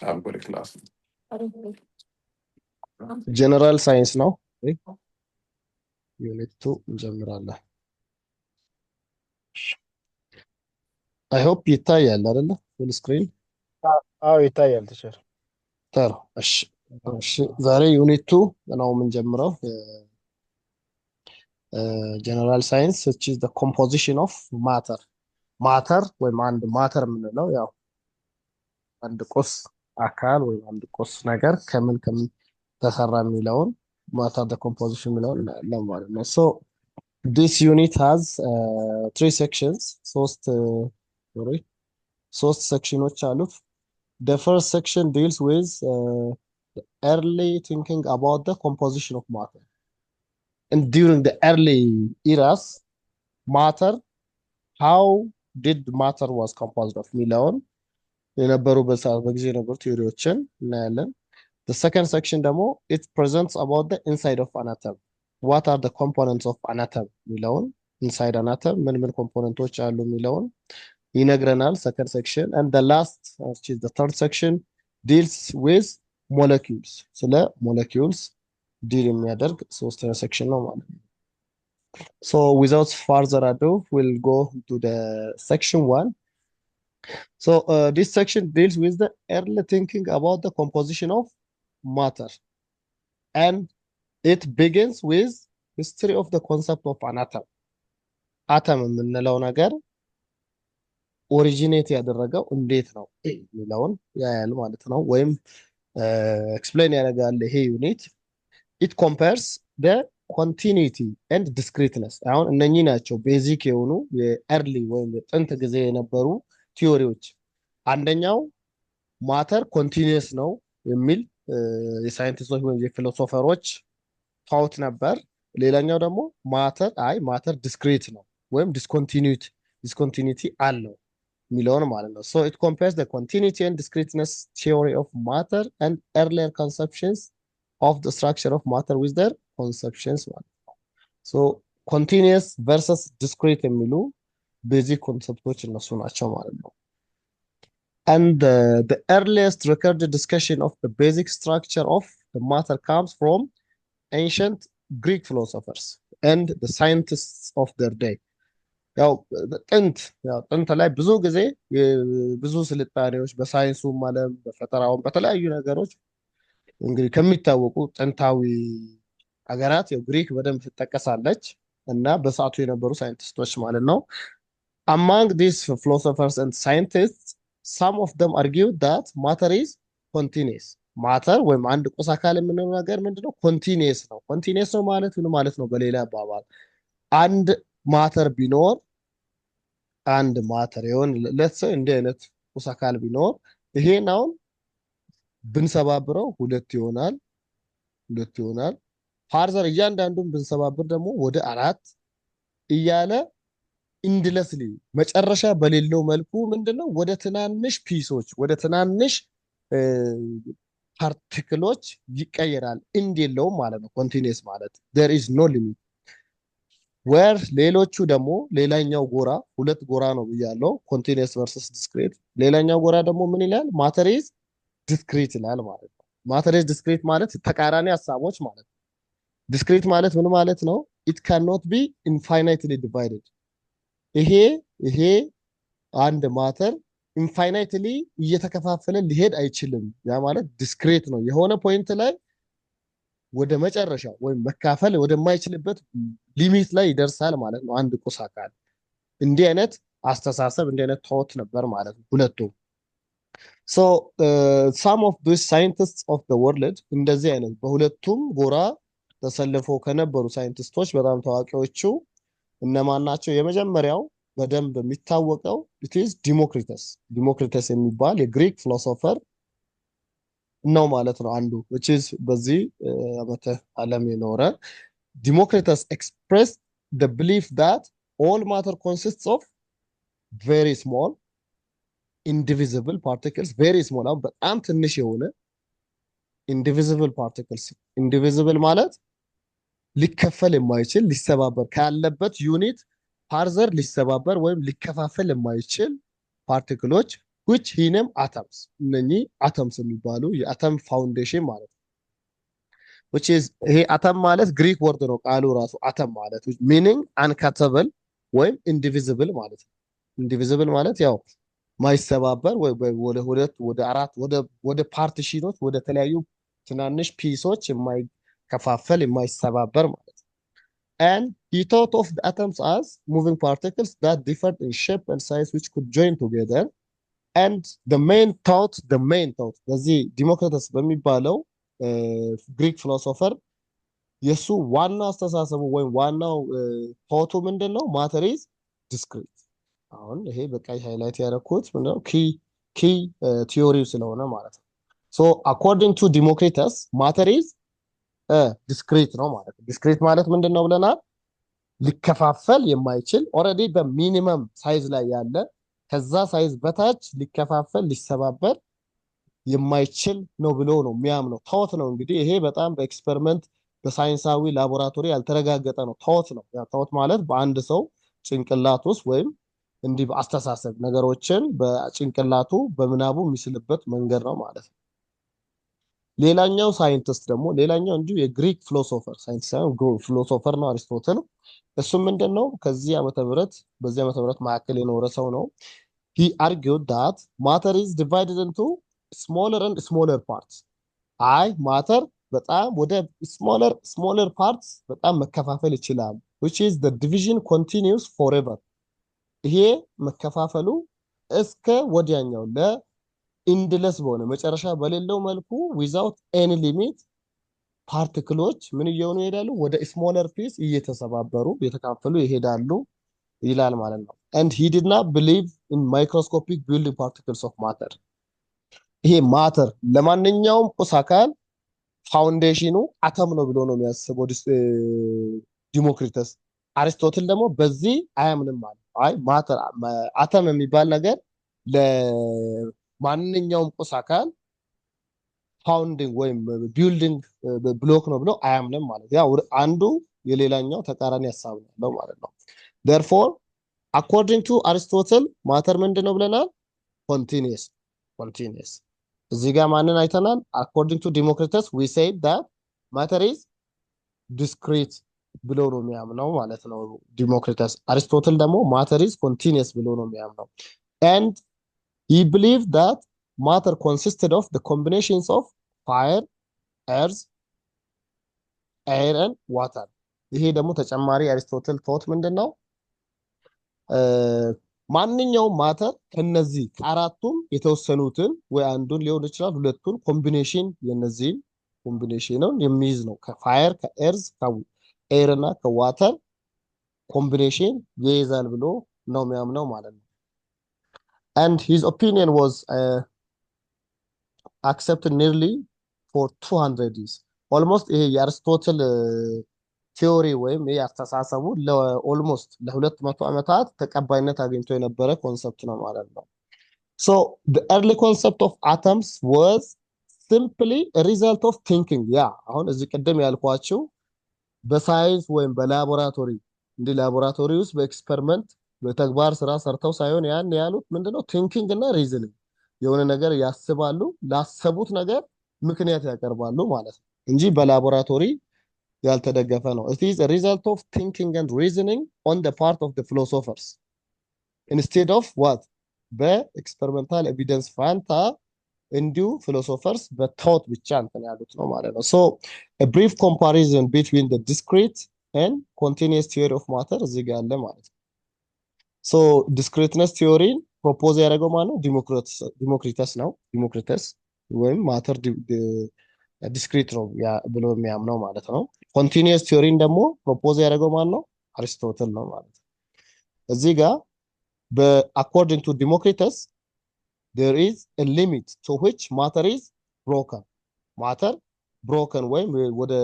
I'm good class. General science now. Unit 2 እንጀምራለን። I hope ይታያል አይደለ? full screen አዎ ይታያል ቲቸር። ጥሩ። እሺ ዛሬ ዩኒት 2 ነው የምንጀምረው። ጀነራል ሳይንስ which is the composition of matter ማተር ወይም አንድ ማተር የምንለው ያው አንድ ቁስ አካል ወይም አንድ ቁስ ነገር ከምን ተሰራ የሚለውን ማተር the composition የሚለውን እናያለን ማለት ነው። so this unit has three sections ሶስት ሴክሽኖች አሉት። the first section deals with early thinking about the composition of matter and during the early eras matter how did matter was composed of የሚለውን የነበሩ በጊዜ የነበሩ ቲዮሪዎችን እናያለን። the second section ደግሞ it presents about the inside of an atom what are the components of an atom የሚለውን inside an atom ምን ኮምፖነንቶች አሉ የሚለውን ይነግረናል second section and the last which is the third section deals with molecules ስለ molecules ዲል የሚያደርግ ሶስተኛ section ነው ማለት ነው። so without further ado we'll go to the section 1. So this section deals with the early thinking about the composition of matter and it begins with history of the concept of an atom. atom የምንለው ነገር ኦሪጂኔት ያደረገው እንዴት ነው የሚለውን ያያል ማለት ነው። ወይም ኤክስፕሌን ያደርጋል ይሄ ዩኒት። it compares the continuity and discreteness አሁን እነኚህ ናቸው ቤዚክ የሆኑ የኤርሊ ወይም የጥንት ጊዜ የነበሩ ቲዮሪዎች። አንደኛው ማተር ኮንቲኒየስ ነው የሚል የሳይንቲስቶች ወይም የፊሎሶፈሮች ታውት ነበር። ሌላኛው ደግሞ ማተር ዲስክሪት ነው ወይም ዲስኮንቲኒቲ አለው የሚለውን ማለት ነው። so it compares the continuity and discreteness theory of matter and earlier conceptions of the structure of matter with their conceptions ማለት ነው። so continuous versus discrete የሚሉ ቤዚክ ኮንሰፕቶች እነሱ ናቸው ማለት ነው። and the earliest recorded discussion of the basic structure of the matter comes from ancient Greek philosophers and the scientists of their day ያው ጥንት ላይ ብዙ ጊዜ ብዙ ስልጣኔዎች በሳይንሱም ዓለም በፈጠራውም በተለያዩ ነገሮች እንግዲህ ከሚታወቁ ጥንታዊ ሀገራት ያው ግሪክ በደንብ ትጠቀሳለች እና በሰዓቱ የነበሩ ሳይንቲስቶች ማለት ነው። among these philosophers and scientists some of them argue that matter is continuous ማተር ወይም አንድ ቁስ አካል የምንለው ነገር ምንድነው ኮንቲኒየስ ነው። ኮንቲኒየስ ነው ማለት ምን ማለት ነው? በሌላ አባባል አንድ ማተር ቢኖር አንድ ማተር የሆነ ለሰ እንደ አይነት ቁስ አካል ቢኖር ይሄን አሁን ብንሰባብረው ሁለት ይሆናል ፋርዘር እያንዳንዱን ብንሰባብር ደግሞ ወደ አራት እያለ ኢንድለስሊ መጨረሻ በሌለው መልኩ ምንድነው ወደ ትናንሽ ፒሶች ወደ ትናንሽ ፓርቲክሎች ይቀየራል። እንደሌለው ማለት ነው ኮንቲኒየስ ማለት there is no limit where ሌሎቹ ደግሞ ሌላኛው ጎራ ሁለት ጎራ ነው ብያለው continuous versus discrete። ሌላኛው ጎራ ደግሞ ምን ይላል? matter is discrete ይላል ማለት ነው። matter is discrete ማለት ተቃራኒ ሐሳቦች ማለት ነው። discrete ማለት ምን ማለት ነው? it cannot be infinitely divided ይሄ አንድ ማተር ኢንፋይናይትሊ እየተከፋፈለ ሊሄድ አይችልም። ያ ማለት ዲስክሬት ነው። የሆነ ፖይንት ላይ ወደ መጨረሻ ወይም መካፈል ወደማይችልበት ሊሚት ላይ ይደርሳል ማለት ነው አንድ ቁስ አካል። እንዲህ አይነት አስተሳሰብ እንዲህ አይነት ቶት ነበር ማለት ነው ሁለቱም። so some of these scientists of the world እንደዚህ አይነት በሁለቱም ጎራ ተሰልፈው ከነበሩ ሳይንቲስቶች በጣም ታዋቂዎቹ እነማን ናቸው? የመጀመሪያው በደንብ የሚታወቀው it is ዲሞክሪተስ የሚባል የግሪክ ፊሎሶፈር ነው ማለት ነው አንዱ which is በዚህ ዓመተ ዓለም የኖረ ዲሞክሪተስ expressed the belief that all matter consists of very small indivisible particles very small በጣም ትንሽ የሆነ indivisible particles indivisible ማለት ሊከፈል የማይችል ሊሰባበር ካለበት ዩኒት ፋርዘር ሊሰባበር ወይም ሊከፋፈል የማይችል ፓርቲክሎች which he named atoms እነኚህ atoms የሚባሉ የአተም ፋውንዴሽን ማለት ነው which is ይሄ አተም ማለት ግሪክ ወርድ ነው ቃሉ ራሱ አተም ማለት meaning uncuttable ወይም indivisible ማለት ነው indivisible ማለት ያው ማይሰባበር ወይ ወደ ሁለት ወደ አራት ወደ ፓርቲሽኖች ወደ ተለያዩ ትናንሽ ፒሶች የማይከፋፈል የማይሰባበር ማለት ነው and he thought of the atoms as moving particles that differed in shape and size which could join together and the main thought በዚህ ዲሞክራተስ በሚባለው ግሪክ ፊሎሶፈር የሱ ዋና አስተሳሰቡ ወይም ዋናው ቶቱ ምንድነው ማተር ኢዝ ዲስክሪት አሁን ይሄ በቀይ ሃይላይት ያደረኩት ምንድነው ኪ ቲዮሪው ስለሆነ ማለት ነው ሶ አኮርዲንግ ቱ ዲሞክሪተስ ማተር ኢዝ ዲስክሪት ነው ማለት ነው ዲስክሪት ማለት ምንድነው ብለናል ሊከፋፈል የማይችል ኦልሬዲ በሚኒመም ሳይዝ ላይ ያለ ከዛ ሳይዝ በታች ሊከፋፈል ሊሰባበር የማይችል ነው ብሎ ነው የሚያምነው ቶት ነው እንግዲህ ይሄ በጣም በኤክስፐሪመንት በሳይንሳዊ ላቦራቶሪ ያልተረጋገጠ ነው ቶት ነው ያ ቶት ማለት በአንድ ሰው ጭንቅላት ውስጥ ወይም እንዲህ በአስተሳሰብ ነገሮችን በጭንቅላቱ በምናቡ የሚስልበት መንገድ ነው ማለት ነው ሌላኛው ሳይንቲስት ደግሞ ሌላኛው እንዲሁ የግሪክ ፊሎሶፈር ሳይንቲስት ፊሎሶፈር ነው አሪስቶትል እሱ ምንድነው ከዚህ ዓመተ ምህረት በዚህ ዓመተ ምህረት ማዕከል የኖረ ሰው ነው he argued that matter is divided into smaller and smaller parts አይ ማተር በጣም ወደ smaller parts በጣም መከፋፈል ይችላል which is the division continues forever ይሄ መከፋፈሉ እስከ ወዲያኛው ለኢንድለስ በሆነ መጨረሻ በሌለው መልኩ without any limit ፓርቲክሎች ምን እየሆኑ ይሄዳሉ ወደ smaller piece እየተሰባበሩ እየተካፈሉ ይሄዳሉ ይላል ማለት ነው and he did not believe in microscopic building particles of matter ይሄ ማተር ለማንኛውም ቁስ አካል ፋውንዴሽኑ አተም ነው ብሎ ነው የሚያስበው ዲሞክሪተስ አሪስቶትል ደግሞ በዚህ አያምንም ማለት አይ ማተር አተም የሚባል ነገር ለማንኛውም ቁስ አካል ፋውንዲንግ ወይም ቢልዲንግ ብሎክ ነው ብሎ አያምንም ማለት ያው አንዱ የሌላኛው ተቃራኒ ሐሳብ ነው ማለት ነው therefore according to aristotle matter ምንድነው ብለናል continuous እዚህ ጋር ማንን አይተናል according to democritus we say that matter is discrete ብሎ ነው የሚያምነው ማለት ነው ዲሞክሪተስ አሪስቶትል ደግሞ matter is continuous ብሎ ነው የሚያምነው and he believed that matter consisted of the combinations of fire earth air and water ይሄ ደግሞ ተጨማሪ አሪስቶትል ቶት ምንድነው ማንኛውም ማተር ከነዚህ ከአራቱም የተወሰኑትን ወይ አንዱን ሊሆን ይችላል ሁለቱን ኮምቢኔሽን የነዚህ ኮምቢኔሽኑን የሚይዝ ነው ከፋየር ከኤርዝ ከኤር እና ከዋተር ኮምቢኔሽን ይይዛል ብሎ ነው የሚያምነው ማለት ነው and his opinion was accepted nearly for 200 years almost ይሄ የአሪስቶትል ቲዮሪ ወይም ያስተሳሰቡ ለኦልሞስት ለ200 ዓመታት ተቀባይነት አግኝቶ የነበረ ኮንሰፕት ነው ማለት ነው so the early concept of atoms was simply a result of thinking አሁን እዚህ ቀደም ያልኳችሁ በሳይንስ ወይም በላቦራቶሪ እንደ ላቦራቶሪ ውስጥ በኤክስፐሪመንት በተግባር ስራ ሰርተው ሳይሆን ያን ያሉት ምንድነው ቲንኪንግ እና ሪዝኒንግ የሆነ ነገር ያስባሉ ላሰቡት ነገር ምክንያት ያቀርባሉ ማለት ነው እንጂ በላቦራቶሪ ያልተደገፈ ነው it is a result of thinking and reasoning on the part of the philosophers instead of what በኤክስፐሪመንታል ኤቪደንስ ፋንታ እንዲሁ philosophers በthought ብቻ እንትን ያሉት ነው ማለት ነው so a brief comparison between the discrete and continuous theory of matter እዚህ ጋር አለ ማለት ነው so discreteness theory ፕሮፖዝ ያደረገው ማለት ነው ዲሞክሪተስ ወይም ማተር ዲስክሪት ነው ብሎ የሚያምነው ማለት ነው ኮንቲኒየስ ቲዮሪን ደግሞ ፕሮፖዝ ያደረገው ማለት ነው አሪስቶትል ነው ማለት ነው እዚህ ጋር according to Democritus there is a limit to which matter is broken ወይም ወደ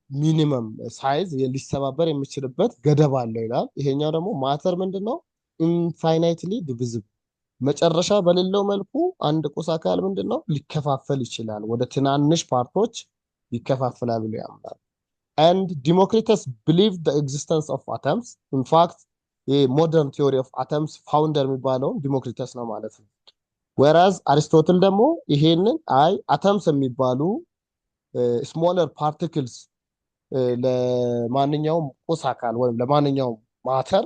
ሚኒመም ሳይዝ ሊሰባበር የሚችልበት ገደብ አለው ይላል ይሄኛው ደግሞ ማተር ምንድነው infinitely divisible መጨረሻ በሌለው መልኩ አንድ ቁስ አካል ምንድነው ሊከፋፈል ይችላል ወደ ትናንሽ ፓርቶች ይከፋፈላል ብሎ ያምናል and Democritus believed the existence of atoms in fact ይሄ ሞደርን ቲዮሪ ኦፍ አተምስ ፋውንደር የሚባለውን ዲሞክሪተስ ነው ማለት ነው። ወራዝ አሪስቶትል ደግሞ ይሄንን አይ አተምስ የሚባሉ ስሞለር ፓርቲክልስ ለማንኛውም ቁስ አካል ወይም ለማንኛውም ማተር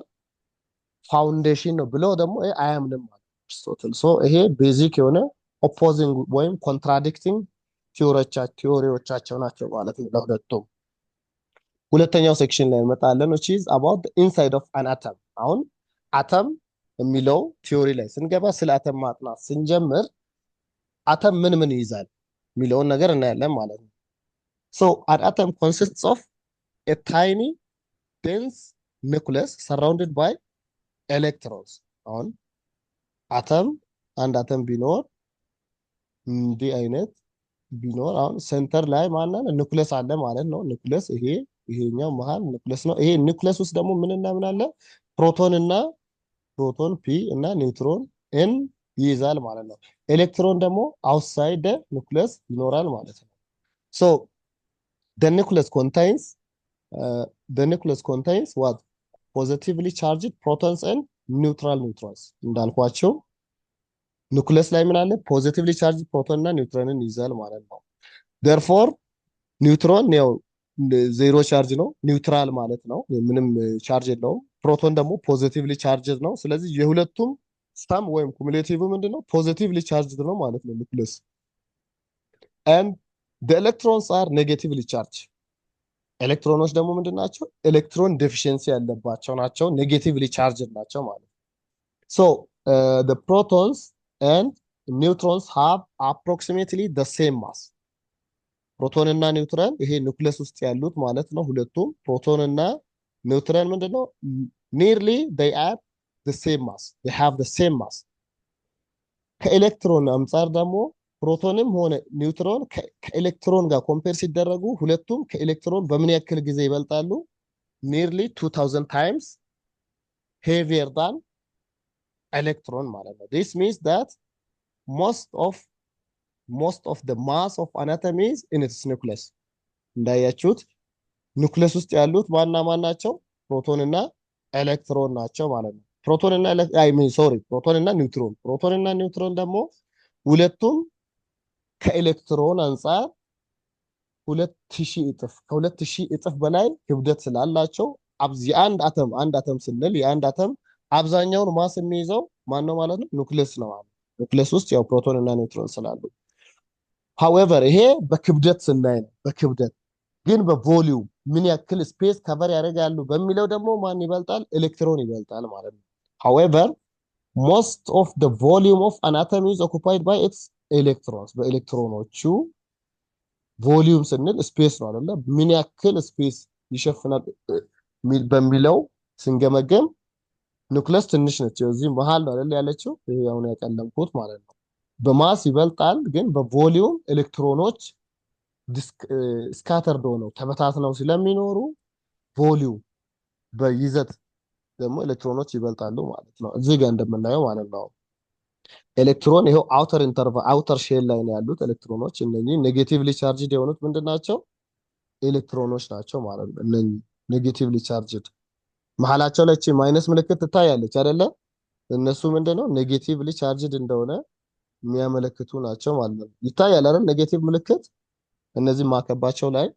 ፋውንዴሽን ነው ብለው ደግሞ አያምንም ማለት አሪስቶትል። ሶ ይሄ ቤዚክ የሆነ ኦፖዚንግ ወይም ኮንትራዲክቲንግ ቲዮሪዎቻቸው ናቸው ማለት ነው ለሁለቱም። ሁለተኛው ሴክሽን ላይ እንመጣለን which is about the inside of an atom። አሁን አተም የሚለው ቲዮሪ ላይ ስንገባ ስለ አተም ማጥናት ስንጀምር አተም ምን ምን ይይዛል የሚለውን ነገር እናያለን ማለት ነው። so an atom consists of a tiny dense nucleus surrounded by electrons። አሁን አተም አንድ አተም ቢኖር እንዲህ አይነት ቢኖር አሁን ሴንተር ላይ ማናን ኒኩለስ አለ ማለት ነው። ኒኩለስ ይሄኛው መሃል ኒኩለስ ነው። ይሄ ኒኩለስ ውስጥ ደግሞ ምንና ምን አለ? ፕሮቶን ፒ እና ኒውትሮን ኤን ይይዛል ማለት ነው። ኤሌክትሮን ደግሞ አውትሳይድ ኒኩለስ ይኖራል ማለት ነው። ሶ the nucleus contains what? positively charged protons and neutral neutrons። እንዳልኳቸው ኒኩለስ ላይ ምን አለ? ፖዚቲቭሊ ቻርጅ ፕሮቶን እና ኒውትሮንን ይይዛል ማለት ነው። therefore ኒውትሮን ያው ዜሮ ቻርጅ ነው፣ ኒውትራል ማለት ነው፣ ምንም ቻርጅ የለውም። ፕሮቶን ደግሞ ፖዚቲቭሊ ቻርጅድ ነው። ስለዚህ የሁለቱም ስታም ወይም ኩሙሌቲቭ ምንድነው? ፖዚቲቭሊ ቻርጅድ ነው ማለት ነው ኒኩለስ። and the electrons are negatively charged። ኤሌክትሮኖች ደግሞ ምንድናቸው? ኤሌክትሮን ዴፊሽንሲ ያለባቸው ናቸው፣ ኔጌቲቭሊ ቻርጅድ ናቸው ማለት ነው። so the protons and neutrons have approximately the same mass። ፕሮቶን እና ኒውትረን ይሄ ኒኩለስ ውስጥ ያሉት ማለት ነው። ሁለቱም ፕሮቶን እና ኒውትረን ምንድነው? nearly they are the same mass, they have the same mass። ከኤሌክትሮን አንፃር ደግሞ ፕሮቶንም ሆነ ኒውትሮን ከኤሌክትሮን ጋር ኮምፔር ሲደረጉ ሁለቱም ከኤሌክትሮን በምን ያክል ጊዜ ይበልጣሉ? nearly 2000 times heavier than electron ማለት ነው። this means that most of the mass of an atom is in its nucleus። እንዳያችሁት ኒኩለስ ውስጥ ያሉት ማና ማን ናቸው? ፕሮቶን እና ኤሌክትሮን ናቸው ማለት ነው። ፕሮቶን እና ኒውትሮን ደግሞ ሁለቱም ከኤሌክትሮን አንፃር 2000 እጥፍ በላይ ክብደት ስላላቸው አንድ አተም ስንል የአንድ አተም አብዛኛውን ማስ የሚይዘው ማን ነው ማለት ነው? ኒኩለስ ነው ማለት ነው። ኒኩለስ ውስጥ ያው ፕሮቶን እና ኒውትሮን ስላሉ however ይሄ በክብደት ስናይ ነው። በክብደት ግን በቮሊዩም ምን ያክል ስፔስ ከቨር ያደርጋሉ በሚለው ደግሞ ማን ይበልጣል? ኤሌክትሮን ይበልጣል ማለት ነው። however most of the volume of an atom is occupied by its electrons። በኤሌክትሮኖቹ ቮሊዩም ስንል ስፔስ ነው አይደለ? ምን ያክል ስፔስ ይሸፍናል በሚለው ስንገመገም ኒኩለስ ትንሽ ነች። እዚህ መሃል ነው አይደል ያለችው? ይሄ አሁን ያቀለምኩት ማለት ነው። በማስ ይበልጣል፣ ግን በቮሊዩም ኤሌክትሮኖች ስካተርድ ሆነው ተበታትነው ስለሚኖሩ ቮሊዩም በይዘት ደግሞ ኤሌክትሮኖች ይበልጣሉ ማለት ነው። እዚህ ጋር እንደምናየው ማለት ነው። ኤሌክትሮን ይሄው አውተር ሼል ላይ ነው ያሉት ኤሌክትሮኖች። እነኚህ ኔጌቲቭሊ ቻርጅድ የሆኑት ምንድናቸው? ኤሌክትሮኖች ናቸው ማለት ነው። እነኚህ ኔጌቲቭሊ ቻርጅድ መሀላቸው ላይ ማይነስ ምልክት ትታያለች አይደለ? እነሱ ምንድነው? ኔጌቲቭሊ ቻርጅድ እንደሆነ የሚያመለክቱ ናቸው ማለት ነው። ይታያል አይደል? ኔጌቲቭ ምልክት እነዚህ ማከባቸው ላይ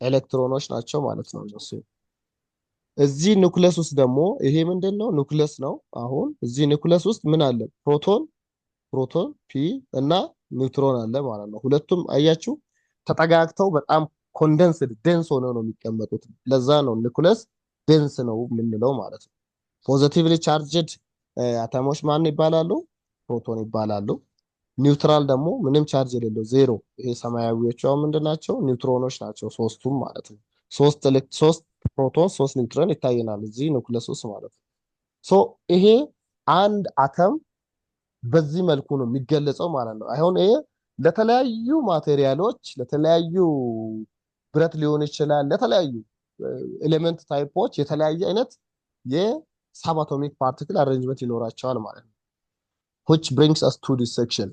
ኤሌክትሮኖች ናቸው ማለት ነው እነሱ። እዚህ ኒኩለስ ውስጥ ደግሞ ይሄ ምንድነው? ኒኩለስ ነው። አሁን እዚህ ኒኩለስ ውስጥ ምን አለ? ፕሮቶን ፒ እና ኒውትሮን አለ ማለት ነው። ሁለቱም አያችሁ ተጠጋግተው በጣም ኮንደንስድ ዴንስ ሆነው ነው የሚቀመጡት። ለዛ ነው ኒኩለስ ዴንስ ነው የምንለው ማለት ነው። ፖዚቲቭሊ ቻርጅድ አተሞች ማን ይባላሉ? ፕሮቶን ይባላሉ። ኒውትራል ደግሞ ምንም ቻርጅ የሌለው ዜሮ። ይሄ ሰማያዊዎቹ ምንድናቸው? ኒውትሮኖች ናቸው ሶስቱም ማለት ነው። ሶስት ፕሮቶን 3 ኒውትሮን ይታየናል እዚህ ኒኩለስ ውስጥ ማለት ነው። ሶ ይሄ አንድ አተም በዚህ መልኩ ነው የሚገለጸው ማለት ነው። አሁን ይሄ ለተለያዩ ማቴሪያሎች ለተለያዩ ብረት ሊሆን ይችላል፣ ለተለያዩ ኤሌመንት ታይፖች የተለያየ አይነት የሳብአቶሚክ ፓርቲክል አሬንጅመንት ይኖራቸዋል ማለት ነው። which brings us to this section.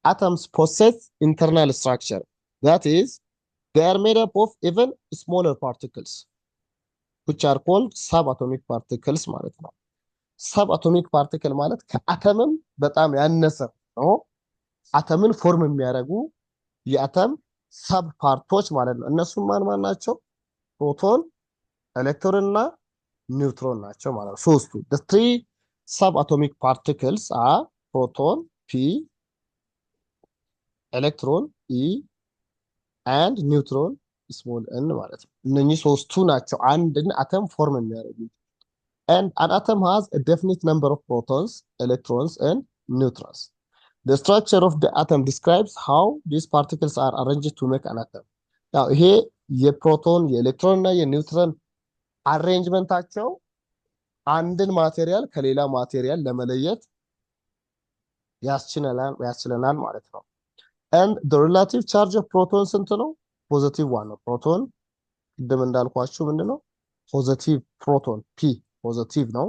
Atoms possess internal structure, that is they are made up of even smaller particles which are called subatomic particles ማለት ነው። subatomic particle ማለት ከአተምም በጣም ያነሰ ነው። አተምን ፎርም የሚያደርጉ የአተም ሰብ ፓርቶች ማለት ነው። እነሱም ማን ማን ናቸው? ፕሮቶን፣ ኤሌክትሮን እና ኒውትሮን ናቸው ማለት ነው። ሶስቱ the three subatomic particles are proton P, electron E and neutron small n ማለት ነው። እነኚህ ሶስቱ ናቸው አንድን አተም ፎርም የሚያደርጉት። and an atom has a definite number of protons, electrons and neutrons. The structure of the atom describes how these particles are arranged to make an atom. ያው ይሄ የፕሮቶን የኤሌክትሮን እና የኒውትሮን አሬንጅመንታቸው አንድን ማቴሪያል ከሌላ ማቴሪያል ለመለየት ያስችለናል ማለት ነው። and the relative charge of proton ስንት ነው? ፖዚቲቭ 1 ነው። ፕሮቶን ቅድም እንዳልኳችሁ ምንድነው? ፖዚቲቭ ፕሮቶን ፒ ፖዚቲቭ ነው።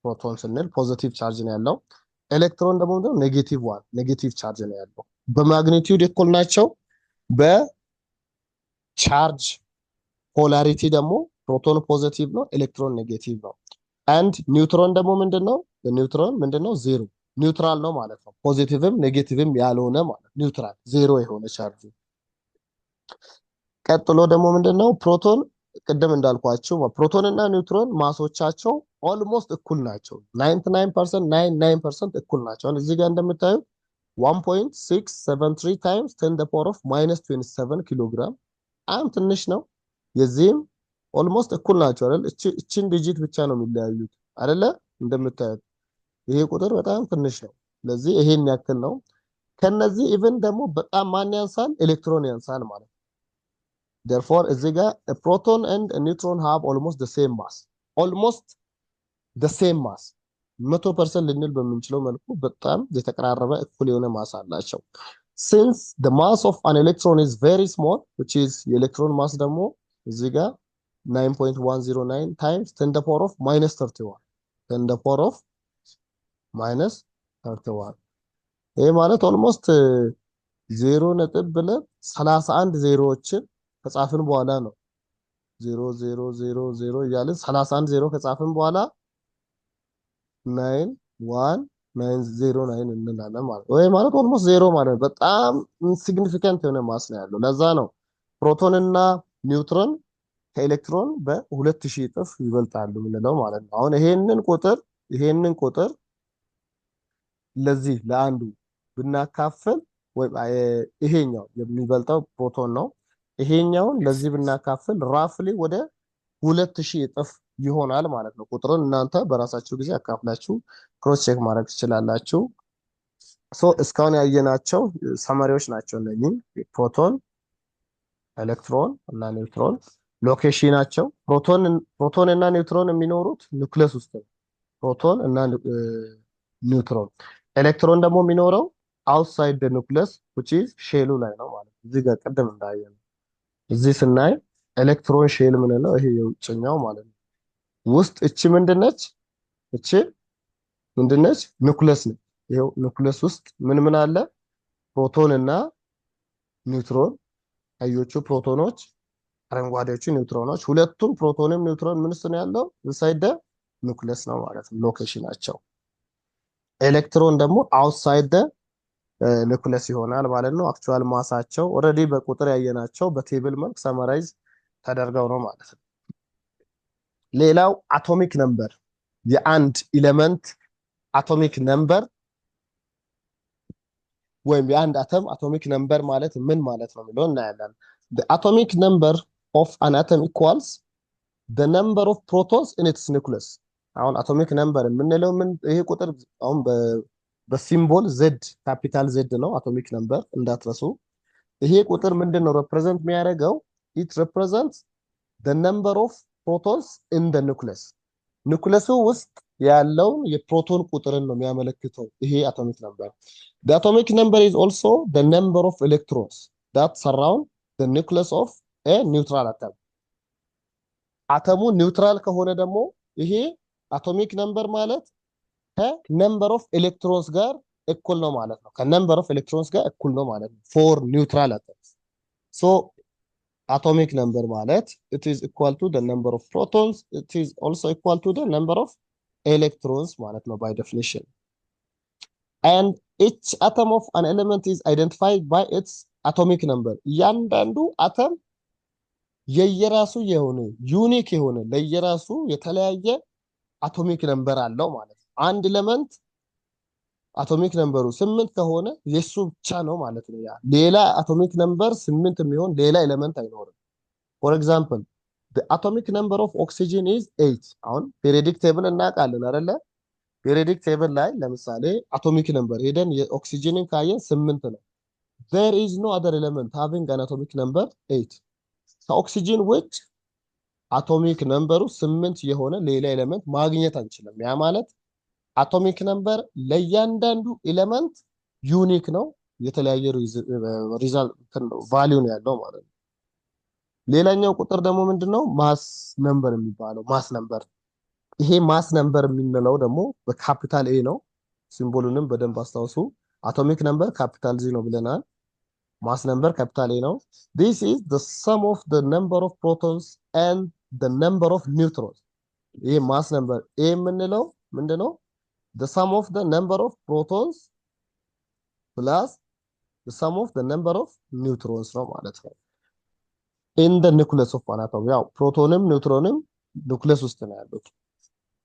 ፕሮቶን ስንል ፖዚቲቭ ቻርጅ ነው ያለው። ኤሌክትሮን ደግሞ ምንድነው? ኔጌቲቭ 1 ኔጌቲቭ ቻርጅ ነው ያለው። በማግኒቲዩድ እኩል ናቸው። በቻርጅ ፖላሪቲ ደግሞ ፕሮቶን ፖዚቲቭ ነው፣ ኤሌክትሮን ኔጌቲቭ ነው። and ኒውትሮን ደግሞ ምንድነው? ኒውትሮን ምንድነው? ዜሮ ኒውትራል ነው ማለት ነው። ፖዚቲቭም ኔጌቲቭም ያልሆነ ማለት ኒውትራል ዜሮ የሆነ ቻርጅ። ቀጥሎ ደግሞ ምንድነው? ፕሮቶን ቅድም እንዳልኳችሁ ፕሮቶን እና ኒውትሮን ማሶቻቸው ኦልሞስት እኩል ናቸው። 99% እኩል ናቸው። እዚህ ጋር እንደምታዩት 1.673 times 10 the power of -27 ኪሎ ግራም በጣም ትንሽ ነው። የዚህም ኦልሞስት እኩል ናቸው አይደል? እቺን ዲጂት ብቻ ነው የሚለያዩት አይደለ? እንደምታዩት ይሄ ቁጥር በጣም ትንሽ ነው። ስለዚህ ይሄን ያክል ነው። ከነዚህ ኢቭን ደግሞ በጣም ማን ያንሳል? ኤሌክትሮን ያንሳል ማለት ነው። therefore እዚህ ጋር a proton and a neutron have almost the same mass almost the same mass 100% ልንል በምንችለው መልኩ በጣም የተቀራረበ እኩል የሆነ ማስ አላቸው። since the mass of an electron is very small which is የኤሌክትሮን ማስ ደግሞ እዚህ ጋር 9.109 times 10 the power of -31 10 the power of -31 ይሄ ማለት ኦልሞስት 0.31 ዜሮዎችን ከጻፍን በኋላ ነው 0000 እያልን 31 ዜሮ ከጻፍን በኋላ 91909 እንላለን ማለት ነው። ወይ ማለት ኦልሞስት ዜሮ ማለት ነው። በጣም ኢንሲግኒፊካንት የሆነ ማስ ነው ያለው። ለዛ ነው ፕሮቶን እና ኒውትሮን ከኤሌክትሮን በ2000 እጥፍ ይበልጣሉ የምንለው ማለት ነው። አሁን ይሄንን ቁጥር ለዚህ ለአንዱ ብናካፍል ወይ ይሄኛው የሚበልጠው ፕሮቶን ነው። ይሄኛውን ለዚህ ብናካፍል ራፍሊ ወደ 2000 እጥፍ ይሆናል ማለት ነው። ቁጥሩን እናንተ በራሳችሁ ጊዜ አካፍላችሁ ክሮስ ቼክ ማድረግ ትችላላችሁ። እስካሁን ያየናቸው ሰመሪዎች ናቸው እነኚህ ፕሮቶን፣ ኤሌክትሮን እና ኒውትሮን ሎኬሽናቸው። ፕሮቶን እና ኒውትሮን የሚኖሩት ኒውክለስ ውስጥ ነው። ፕሮቶን እና ኒውትሮን። ኤሌክትሮን ደግሞ የሚኖረው outside the nucleus which is ሼሉ ላይ ነው ማለት ነው። እዚህ ጋር ቀደም እንዳየነው እዚህ ስናይ ኤሌክትሮን ሼል ምንለው ይሄ የውጭኛው ማለት ነው። ውስጥ እቺ ምንድነች? ኒውክለስ ነው። ይሄው ኒውክለስ ውስጥ ምን አለ? ፕሮቶን እና ኒውትሮን፣ ቀዮቹ ፕሮቶኖች፣ አረንጓዴዎቹ ኒውትሮኖች። ሁለቱም ፕሮቶንም ኒውትሮን ምን ውስጥ ነው ያለው? inside the nucleus ነው ማለት ነው ሎኬሽናቸው። ኤሌክትሮን ደግሞ outside the ኒውክለስ ይሆናል ማለት ነው። አክቹዋል ማሳቸው ኦሬዲ በቁጥር ያየናቸው በቴብል መልክ ሰመራይዝ ተደርገው ነው ማለት ነው። ሌላው አቶሚክ ነምበር፣ የአንድ ኤሌመንት አቶሚክ ነምበር ወይም የአንድ አተም አቶሚክ ነምበር ማለት ምን ማለት ነው የሚለው እናያለን። the atomic number of an atom equals the number of protons in its nucleus። አሁን አቶሚክ ነምበር የምንለው ይሄ ቁጥር አሁን በሲምቦል ዜድ ካፒታል ዜድ ነው አቶሚክ ነምበር እንዳትረሱ። ይሄ ቁጥር ምንድነው ሪፕሬዘንት የሚያደርገው? it represents the number of protons in the nucleus። ኒውክለሱ ውስጥ ያለው የፕሮቶን ቁጥርን ነው የሚያመለክተው ይሄ አቶሚክ ነምበር። the atomic number is also the number of electrons that surround the nucleus of a neutral atom። አተሙ ኒውትራል ከሆነ ደግሞ ይሄ አቶሚክ ነምበር ማለት ከነምበር ኦፍ ኤሌክትሮንስ ጋር እኩል ነው ማለት ነው። ከነምበር ኦፍ ኤሌክትሮንስ ጋር እኩል ነው ማለት ነው for neutral atoms። so አቶሚክ ነምበር ማለት it is equal to the number of protons, it is also equal to the number of electrons ማለት ነው by definition. And each atom of an element is identified by its atomic number. እያንዳንዱ አተም የየራሱ የሆነ ዩኒክ የሆነ ለየራሱ የተለያየ አቶሚክ ነምበር አለው ማለት ነው። አንድ ኤሌመንት አቶሚክ ነምበሩ 8 ከሆነ የሱ ብቻ ነው ማለት ነው። ያ ሌላ አቶሚክ ነምበር 8 የሚሆን ሌላ ኤሌመንት አይኖርም። ፎር ኤግዛምፕል the atomic number of oxygen is 8። አሁን ፔሪዮዲክ ቴብል እናውቃለን አይደለ? ፔሪዮዲክ ቴብል ላይ ለምሳሌ አቶሚክ ነምበር ሄደን የኦክሲጅንን ካየን 8 ነው። there is no other element having an atomic number 8። ከኦክሲጅን ውጭ አቶሚክ ነምበሩ 8 የሆነ ሌላ ኤሌመንት ማግኘት አንችልም። ያ ማለት አቶሚክ ነምበር ለእያንዳንዱ ኤሌመንት ዩኒክ ነው፣ የተለያየ ሪዛልት ቫልዩ ነው ያለው ማለት ነው። ሌላኛው ቁጥር ደግሞ ምንድነው? ማስ ነምበር የሚባለው ማስ ነምበር። ይሄ ማስ ነምበር የምንለው ደግሞ በካፒታል ኤ ነው። ሲምቦሉንም በደንብ አስታውሱ። አቶሚክ ነምበር ካፒታል ዚ ነው ብለናል። ማስ ነምበር ካፒታል ኤ ነው። this is the sum of the number of protons and the number of neutrons። ይሄ ማስ ነምበር ኤ የምንለው ምንድነው? the sum of the number of protons plus the sum of the number of neutrons ነው ማለት ነው። in the nucleus of an atom ያው ፕሮቶንም ኒውትሮንም ኑክለስ ውስጥ ነው ያሉት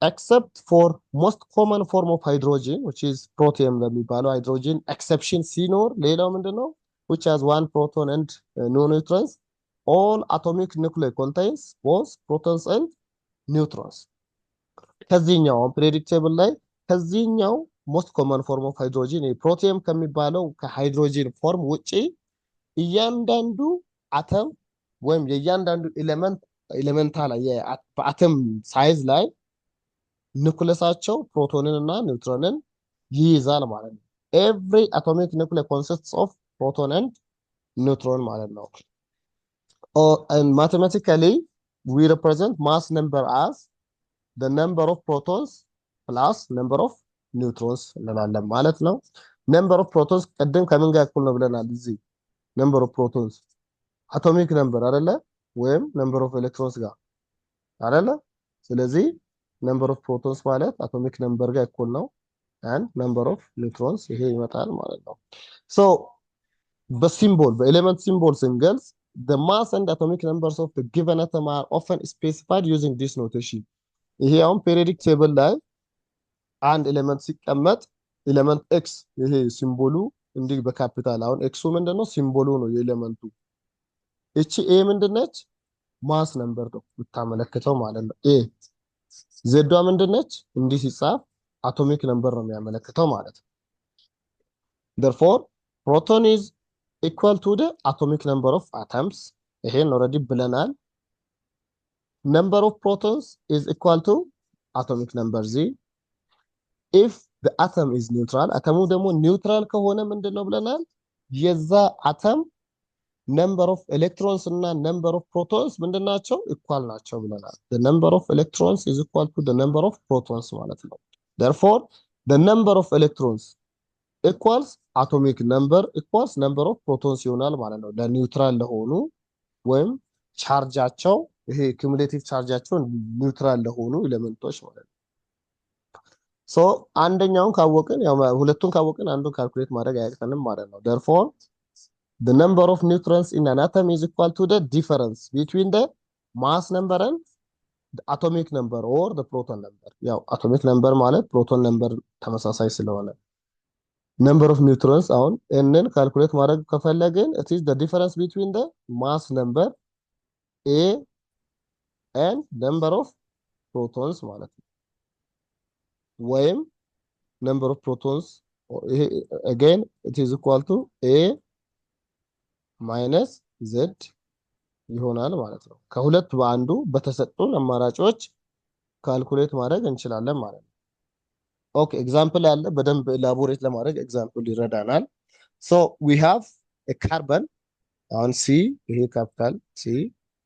except for most common form of hydrogen which is protium ለሚባለው ሃይድሮጂን exception ሲኖር ሌላው ምንድነው? which has one proton and no neutrons. all atomic nuclei contains both protons and neutrons. ከዚህኛው ፕሬዲክቴብል ላይ ከዚህኛው most common form of hydrogen ፕሮቲየም ከሚባለው ከሃይድሮጂን ፎርም ውጪ እያንዳንዱ አተም ወይም የእያንዳንዱ ኤሌመንታል በአተም ሳይዝ ላይ ኑክለሳቸው ፕሮቶንን እና ኒውትሮንን ይይዛል ማለት ነው። every atomic nuclei consists of proton and neutron ማለት ነው። and mathematically we represent mass number as the number of protons plus number of neutrons እንላለን ማለት ነው። number of protons ቀደም ከምን ጋር እኩል ነው ብለናል? እዚህ number of protons atomic number አይደለ? ወይም number of electrons ጋር አይደለ? ስለዚህ number of protons ማለት atomic number ጋር እኩል ነው and number of neutrons ይሄ ይመጣል ማለት ነው። so በሲምቦል በኤሌመንት ሲምቦል ስንገልጽ the mass and atomic numbers of the given atom are often specified using this notation። ይሄ አሁን ፔሪዮዲክ ቴብል ላይ አንድ ኤሌመንት ሲቀመጥ ኤሌመንት ኤክስ ይሄ ሲምቦሉ እንዲህ በካፒታል አሁን ኤክሱ ምንድነው? ሲምቦሉ ነው የኤሌመንቱ። እቺ ኤ ምንድነች? ማስ ነምበር ነው የምታመለክተው ማለት ነው። ኤ ዜዷ ምንድነች? እንዲህ ሲጻፍ አቶሚክ ነምበር ነው የሚያመለክተው ማለት ነው። therefore proton is equal to the atomic number of atoms። ይሄን ኦልሬዲ ብለናል። number of protons is equal to atomic number z if the atom is neutral። አተሙ ደግሞ ኒውትራል ከሆነ ምንድነው ብለናል? የዛ አተም number of electrons እና number of protons ምንድናቸው? ኢኳል ናቸው ብለናል። the number of electrons is equal to the number of protons ማለት ነው። therefore the number of electrons equals atomic number equals number of protons ይሆናል ማለት ነው። ለኒውትራል ለሆኑ ወይም ቻርጃቸው ይሄ ኩሙሌቲቭ ቻርጃቸው ኒውትራል ለሆኑ ኤሌመንቶች ማለት ነው። ሶ አንደኛውን ካወቅን ያው ሁለቱን ካወቅን አንዱን ካልኩሌት ማድረግ አያቅተንም ማለት ነው። therefore the number of neutrons in an atom is equal to the difference between the mass number and the atomic number or the proton number። ያው atomic number ማለት ፕሮቶን ነምበር ተመሳሳይ ስለሆነ number of neutrons አሁን እንን ካልኩሌት ማድረግ ከፈለግን it is the difference between the mass number a and number of protons ማለት ነው። ወይም number of protons again it is equal to a minus z ይሆናል ማለት ነው። ከሁለት በአንዱ በተሰጡን አማራጮች ካልኩሌት ማድረግ እንችላለን ማለት ነው። ኦኬ ኤግዛምፕል አለ በደንብ ኤላቦሬት ለማድረግ ኤግዛምፕል ይረዳናል። so we have a carbon አሁን ሲ ይሄ ካፒታል ሲ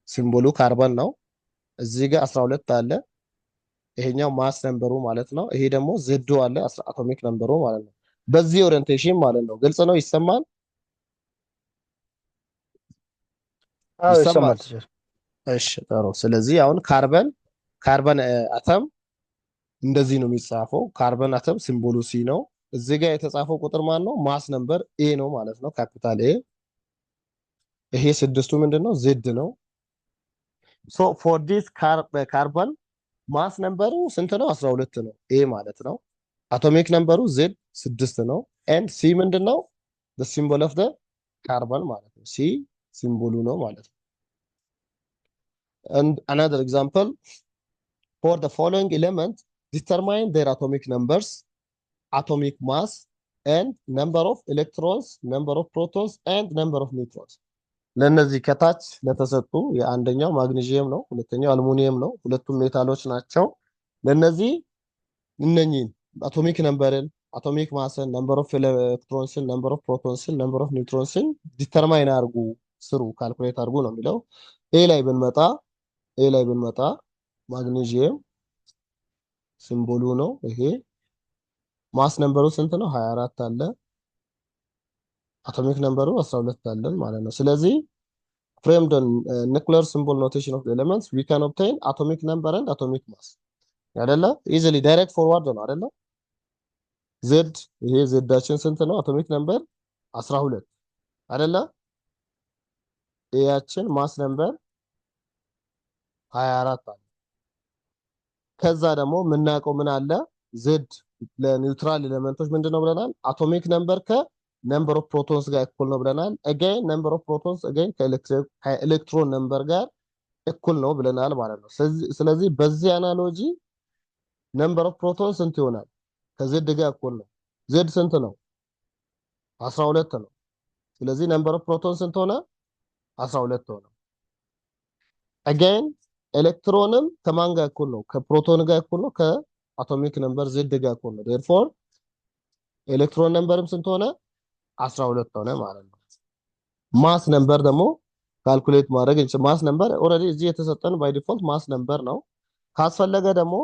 ሲምቦሉ ካርበን ነው። እዚህ ጋር 12 አለ። ይሄኛው ማስ ነምበሩ ማለት ነው። ይሄ ደግሞ ዜዶ አለ አቶሚክ ነምበሩ ማለት ነው። በዚህ ኦሪየንቴሽን ማለት ነው። ግልጽ ነው? ይሰማል? አዎ ይሰማል? ይሰማል ቲቸር። እሺ ጥሩ። ስለዚህ አሁን ካርበን አተም እንደዚህ ነው የሚጻፈው። ካርበን አተም ሲምቦሉ ሲ ነው። እዚህ ጋር የተጻፈው ቁጥር ማን ነው? ማስ ነምበር ኤ ነው ማለት ነው። ካፒታል ኤ። ይሄ ስድስቱ ምንድን ነው? ዜድ ነው። ሶ ፎር ዲስ ካርበን ማስ ነምበሩ ስንት ነው? 12 ነው። ኤ ማለት ነው። አቶሚክ ነምበሩ ዜድ 6 ነው። ኤንድ ሲ ምንድን ነው? ሲምቦል ኦፍ ካርበን ማለት ነው። ሲ ሲምቦሉ ነው ማለት ነው። And another example, for the following element, determine their atomic numbers, atomic mass, and number of electrons, number of protons, and number of neutrons. ለነዚህ ከታች ለተሰጡ የአንደኛው ማግኒዚየም ነው፣ ሁለተኛው አልሙኒየም ነው። ሁለቱም ሜታሎች ናቸው። ለነዚህ እነኚህን አቶሚክ ነምበርን፣ አቶሚክ ማስን፣ ነምበር ኦፍ ኤሌክትሮንስን፣ ነምበር ኦፍ ፕሮቶንስን፣ ነምበር ኦፍ ኒውትሮንስን ዲተርማይን አድርጉ፣ ስሩ፣ ካልኩሌት አድርጉ ነው የሚለው። ኤ ላይ ብንመጣ ማግኒዚየም ሲምቦሉ ነው ይሄ። ማስ ነምበሩ ስንት ነው? 24 አለ። አቶሚክ ነምበሩ 12 አለን ማለት ነው። ስለዚህ framed on nuclear symbol notation of the elements we can obtain atomic number and atomic mass አይደለ? easily direct forward ነው አይደለ? ዜድ ይሄ ዜዳችን ስንት ነው? አቶሚክ ነምበር 12 አይደለ? ኤያችን ማስ ነምበር 24 አለ። ከዛ ደግሞ የምናውቀው ምን አለ? ዜድ ለኒውትራል ኤሌመንቶች ምንድነው ብለናል? አቶሚክ ነምበር ከነምበር ኦፍ ፕሮቶንስ ጋር እኩል ነው ብለናል። አገን ነምበር ኦፍ ፕሮቶንስ አገን ከኤሌክትሮን ነምበር ጋር እኩል ነው ብለናል ማለት ነው። ስለዚህ በዚህ አናሎጂ ነምበር ኦፍ ፕሮቶንስ ስንት ይሆናል? ከዜድ ጋር እኩል ነው። ዜድ ስንት ነው? 12 ነው። ስለዚህ ነምበር ኦፍ ፕሮቶንስ ስንት ሆነ? 12 ሆነ። አገን ኤሌክትሮንም ከማን ጋር እኩል ነው? ከፕሮቶን ጋር እኩል ነው። ከአቶሚክ ነምበር ዜድ ጋር እኩል ነው። therefore ኤሌክትሮን ነምበርም ስንት ሆነ? 12 ሆነ ማለት ነው። ማስ ነምበር ደግሞ ካልኩሌት ማድረግ እንችላለን። ማስ ነምበር ኦልሬዲ እዚህ የተሰጠን ባይ ዲፎልት ማስ ነምበር ነው። ካስፈለገ ደግሞ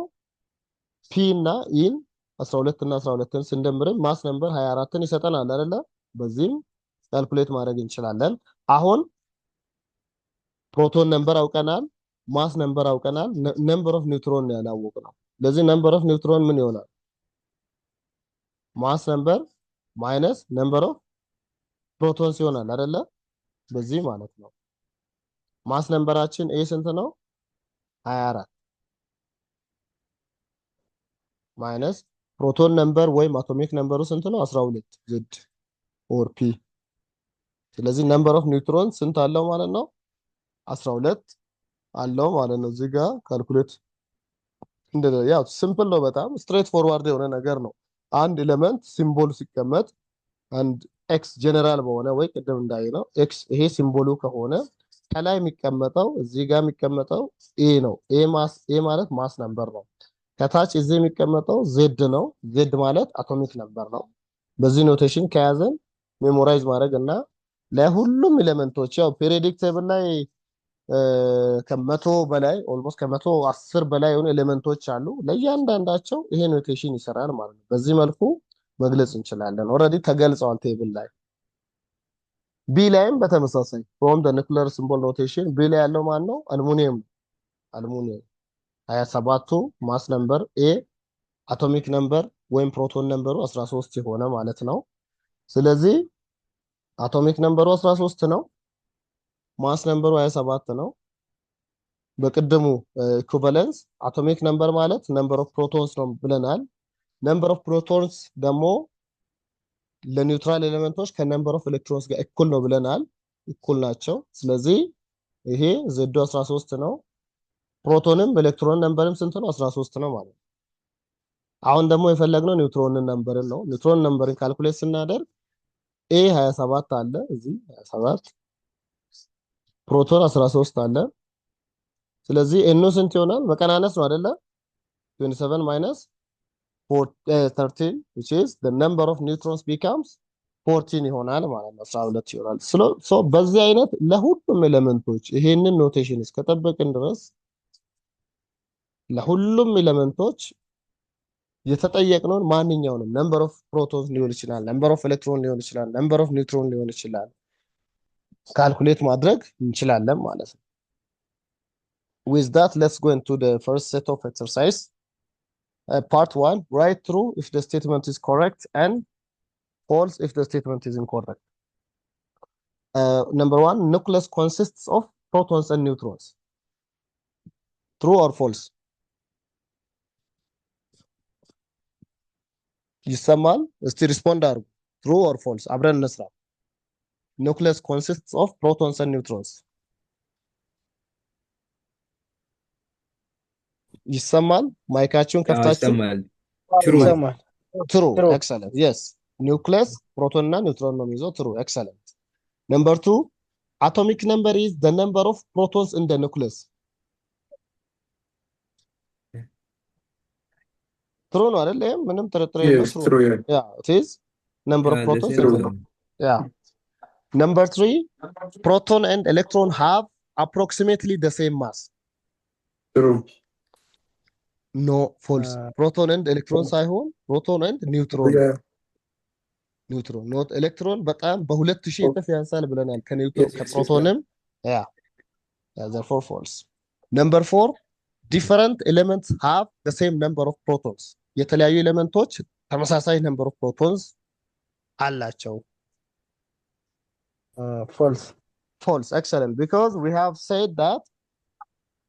ፒ እና ኢን 12 እና 12ን ስንደምርን ማስ ነምበር 24ን ይሰጠናል አይደለ? በዚህም ካልኩሌት ማድረግ እንችላለን። አሁን ፕሮቶን ነምበር አውቀናል፣ ማስ ነምበር አውቀናል። ነምበር ኦፍ ኒውትሮን ያላወቅነው። ለዚህ ነምበር ኦፍ ኒውትሮን ምን ይሆናል? ማስ ነምበር ማይነስ ነምበር ኦፍ ፕሮቶንስ ይሆናል አይደለ? በዚህ ማለት ነው። ማስ ነምበራችን ኤ ስንት ነው? 24 ማይነስ ፕሮቶን ነምበር ወይም አቶሚክ ነምበሩ ስንት ነው? 12 ዜድ ኦር ፒ። ስለዚህ ነምበር ኦፍ ኒውትሮን ስንት አለው ማለት ነው? 12 አለው ማለት ነው። እዚህ ጋር ካልኩሌት ያው ሲምፕል ነው፣ በጣም ስትሬት ፎርዋርድ የሆነ ነገር ነው። አንድ ኤሌመንት ሲምቦል ሲቀመጥ አንድ ኤክስ ጀነራል በሆነ ወይ ቅድም እንዳየነው ኤክስ ይሄ ሲምቦሉ ከሆነ ከላይ የሚቀመጠው እዚህ ጋር የሚቀመጠው ኤ ነው። ኤ ማለት ማስ ነምበር ነው። ከታች እዚህ የሚቀመጠው ዜድ ነው። ዜድ ማለት አቶሚክ ነምበር ነው። በዚህ ኖቴሽን ከያዘን ሜሞራይዝ ማድረግ እና ለሁሉም ኤሌመንቶች ያው ፔሪዮዲክ ቴብል ላይ ከመቶ በላይ ኦልሞስት ከ110 በላይ የሆኑ ኤሌመንቶች አሉ። ለእያንዳንዳቸው ይሄ ኖቴሽን ይሰራል ማለት ነው። በዚህ መልኩ መግለጽ እንችላለን። ኦልሬዲ ተገልጸዋል ቴብል ላይ። ቢ ላይም በተመሳሳይ from the nuclear symbol notation ቢ ላይ ያለው ማን ነው? አልሙኒየም። አልሙኒየም 27ቱ ማስ ነምበር ኤ አቶሚክ ነምበር ወይም ፕሮቶን ነምበሩ 13 የሆነ ማለት ነው። ስለዚህ አቶሚክ ነምበሩ 13 ነው። ማስ ነምበሩ 27 ነው። በቅድሙ ኢኩቫለንስ አቶሚክ ነምበር ማለት ነምበር ኦፍ ፕሮቶንስ ነው ብለናል። ነምበር ኦፍ ፕሮቶንስ ደግሞ ለኒውትራል ኤሌመንቶች ከነምበር ኦፍ ኤሌክትሮንስ ጋር እኩል ነው ብለናል። እኩል ናቸው። ስለዚህ ይሄ ዜዶ 13 ነው። ፕሮቶንም ኤሌክትሮን ነምበርም ስንት ነው? 13 ነው ማለት ነው። አሁን ደግሞ የፈለግነው ኒውትሮን ነምበርን ነው። ኒውትሮን ነምበርን ካልኩሌት ስናደርግ ኤ 27 አለ እዚህ 27፣ ፕሮቶን 13 አለ። ስለዚህ ኤኑ ስንት ይሆናል? መቀናነስ ነው አይደለ? 27 minus 13 which is the number of neutrons becomes 14 ይሆናል ማለት ነው። 12 ይሆናል። ሶ በዚህ አይነት ለሁሉም ኤሌመንቶች ይሄንን ኖቴሽን እስከጠበቅን ድረስ ለሁሉም ኤሌመንቶች የተጠየቅነውን ማንኛውንም ነምበር ኦፍ ፕሮቶንስ ሊሆን ይችላል፣ ነምበር ኦፍ ኤሌክትሮን ሊሆን ይችላል፣ ነምበር ኦፍ ኒውትሮን ሊሆን ይችላል፣ ካልኩሌት ማድረግ እንችላለን ማለት ነው። with that let's go into the first set of exercise. Part 1, write true if the statement is correct and false if the statement is incorrect. Number 1, nucleus consists of protons and neutrons. True or false? ይሰማል? እስቲ ሪስፖንድ አድርጉ። True or false? አብረን እንስራ። Nucleus consists of protons and neutrons. ይሰማል? ማይካችሁን ከፍታችሁ። ይሰማል። ይሰማል። True. True. Excellent. Yes. Nucleus, proton እና neutron ነው የሚይዘው። True. Excellent. Number 2, atomic number is the number of protons in the nucleus. True ነው አይደል? ይሄም ምንም ጥርጥር የለም። Yes, true. Yeah. Yeah, it is number of The protons in same the one. Yeah. Number 3, proton and electron have approximately the same mass. True. No, false. Proton and electron ሳይሆን proton and neutron. Yeah. ኒውትሮን ኖት ኤሌክትሮን በጣም በ2000 እጥፍ ያንሳል ብለናል ከኒውትሮን Yes, yes, yes, ከፕሮቶንም ያ therefore false. Number 4, different elements have the same number of protons. የተለያዩ ኤሌመንቶች ተመሳሳይ number of protons አላቸው። False. False. Excellent. Because we have said that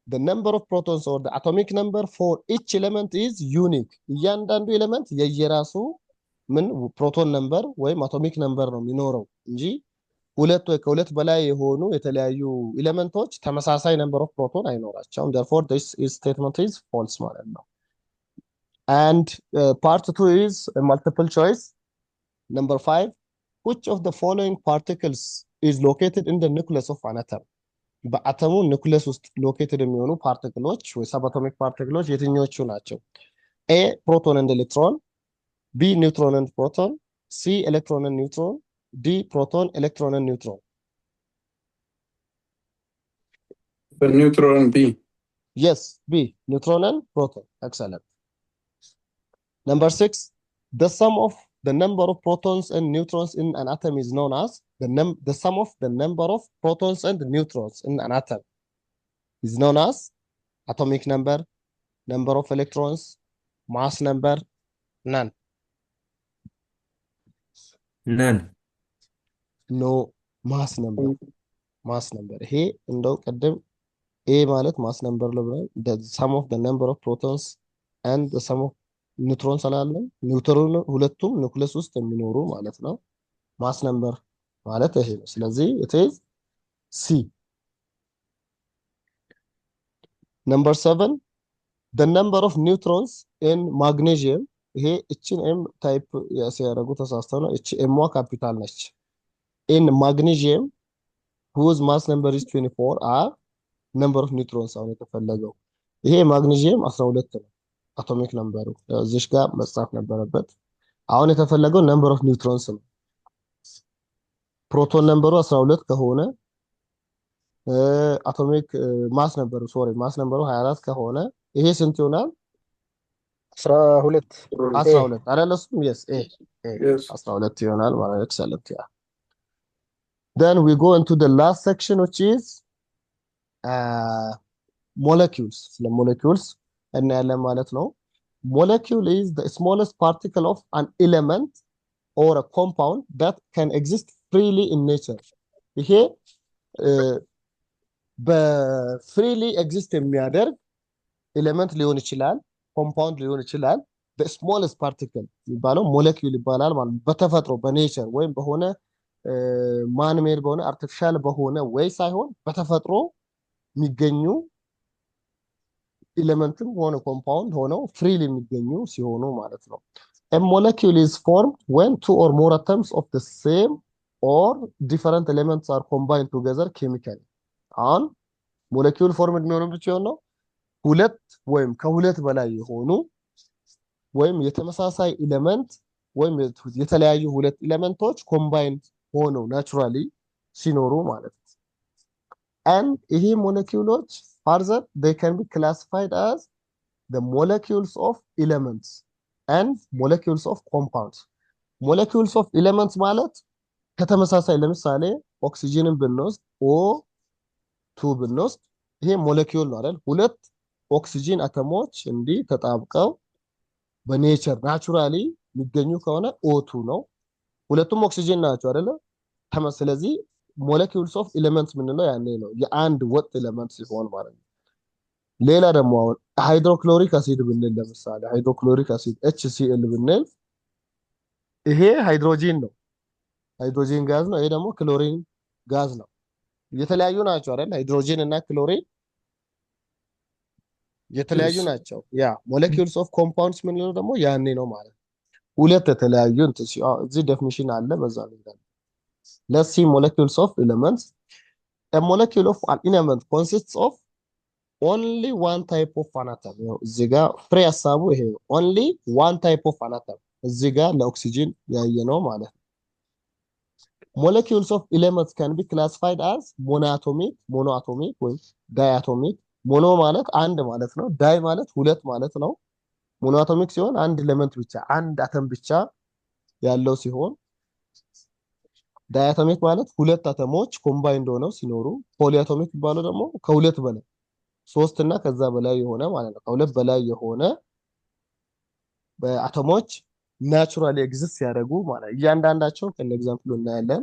the number of protons or the atomic number for each element is unique. እያንዳንዱ ኤሌመንት የየራሱ ምን ፕሮቶን ነምበር ወይም አቶሚክ ነምበር ነው የሚኖረው እንጂ ሁለት ወይ ከሁለት በላይ የሆኑ የተለያዩ ኤሌመንቶች ተመሳሳይ ነምበር ኦፍ ፕሮቶን አይኖራቸውም። therefore this is statement is false ማለት ነው። and part 2 is a multiple choice. Number 5, which of the following particles is located in the nucleus of an atom? በአተሙ ኑክሊየስ ውስጥ ሎኬትድ የሚሆኑ ፓርቲክሎች ወይ ሰብአቶሚክ ፓርቲክሎች የትኞቹ ናቸው? A, proton and electron. B, neutron and proton. C, electron and neutron. D, proton, electron and neutron. The neutron B. Yes, B, neutron and proton. Excellent. Number 6, the sum of the number of protons and neutrons in an atom is known as the sum of the number of protons and neutrons in an atom is known as atomic number, number of electrons, mass number, none. None. No, mass number. Mass number. ይሄ እንደው ቀደም A ማለት mass number ነው ብለን the sum of the number of protons and the sum of neutrons አላለም። ኒውትሮን ሁለቱም ኑክሊየስ ውስጥ የሚኖሩ ማለት ነው። ማስ ነምበር ማለት ይሄ ነው። ስለዚህ it is C. Number 7, the number of neutrons in magnesium. ይሄ እችን ኤም ታይፕ ሲያደርጉ ተሳስተው ነው። እቺ ኤምዋ ካፒታል ነች። in magnesium whose mass number is 24 are number of neutrons አሁን የተፈለገው ይሄ ማግኔዚየም 12 ነው አቶሚክ ነምበሩ እዚሽ ጋር መጻፍ ነበረበት። አሁን የተፈለገው ነምበር ኦፍ ኒውትሮንስ ነው። ፕሮቶን ነምበሩ 12 ከሆነ አቶሚክ ማስ ነምበሩ ማስ ነምበሩ 24 ከሆነ ይሄ ስንት ይሆናል? 12 12 አይደል? እሱም yes a Yes. 12 ይሆናል ማለት excellent. Yeah. Then we go into the last section which is molecules. ስለ molecules እናያለን ማለት ነው። Molecule is the smallest particle of an element or a compound that can exist freely in nature. ይሄ በፍሪሊ ኤግዚስት የሚያደርግ ኤሌመንት ሊሆን ይችላል፣ ኮምፓውንድ ሊሆን ይችላል። the smallest particle የሚባለው ሞለኪውል ይባላል ማለት ነው። በተፈጥሮ በኔቸር ወይም በሆነ ማን ሜድ በሆነ አርቲፊሻል በሆነ ወይ ሳይሆን በተፈጥሮ የሚገኙ ኤሌመንትም ሆነ ኮምፓውንድ ሆነው ፍሪሊ የሚገኙ ሲሆኑ ማለት ነው። a molecule is formed when two or more atoms of the same or different elements are combined together chemically. አሁን ሞለኪውል ፎርምድ የሚሆንበት ሲሆን ነው ሁለት ወይም ከሁለት በላይ የሆኑ ወይም የተመሳሳይ ኤሌመንት ወይም የተለያዩ ሁለት ኤሌመንቶች ኮምባይንድ ሆነው ናቹራሊ ሲኖሩ ማለት ነው። and ይሄ ሞለኪውሎች further they can be classified as the molecules of elements and molecules of compounds. molecules of elements ማለት ከተመሳሳይ ለምሳሌ ኦክሲጅንን ብንወስድ O2 ብንወስድ ይሄ ሞለኪውል ነው አይደል? ሁለት ኦክሲጅን አተሞች እንዲህ ተጣብቀው በኔቸር ናቹራሊ የሚገኙ ከሆነ O2 ነው። ሁለቱም ኦክሲጅን ናቸው አይደለ? ስለዚህ ሞለኪውልስ ኦፍ ኤሌመንትስ የምንለው ያኔ ነው የአንድ ወጥ ኤሌመንት ሲሆን ማለት ነው። ሌላ ደግሞ አሁን ሃይድሮክሎሪክ አሲድ ብንል ለምሳሌ ሃይድሮክሎሪክ አሲድ HCl ብንል ይሄ ሃይድሮጂን ነው፣ ሃይድሮጂን ጋዝ ነው። ይሄ ደግሞ ክሎሪን ጋዝ ነው። የተለያዩ ናቸው አይደል? ሃይድሮጂን እና ክሎሪን የተለያዩ Yes. ናቸው። ያ ሞለኪውልስ ኦፍ ኮምፓውንድስ የምንለው ደግሞ ያኔ ነው ማለት ነው። ሁለት የተለያዩ እዚህ ዴፊኒሽን አለ በዛ ነው። let's see molecules of elements. A molecule of an element consists of only one type of an atom. እዚህ ጋር ፍሬ ሀሳቡ ይሄ ነው። only one type of an atom እዚህ ጋር ለኦክሲጅን ያየነው ማለት ነው። molecules of elements can be classified as monoatomic ወይ diatomic. ሞኖ ማለት አንድ ማለት ነው። ዳይ ማለት ሁለት ማለት ነው። ሞኖአቶሚክ ሲሆን አንድ ኤሌመንት ብቻ አንድ አተም ብቻ ያለው ሲሆን ዳያቶሚክ ማለት ሁለት አተሞች ኮምባይንድ ሆነው ሲኖሩ፣ ፖሊአቶሚክ የሚባለው ደግሞ ከሁለት በላይ ሶስት እና ከዛ በላይ የሆነ ማለት ነው። ከሁለት በላይ የሆነ በአተሞች ናቹራሊ ኤግዚስት ሲያደርጉ ማለት እያንዳንዳቸው ከነ ኤግዛምፕሉ እናያለን።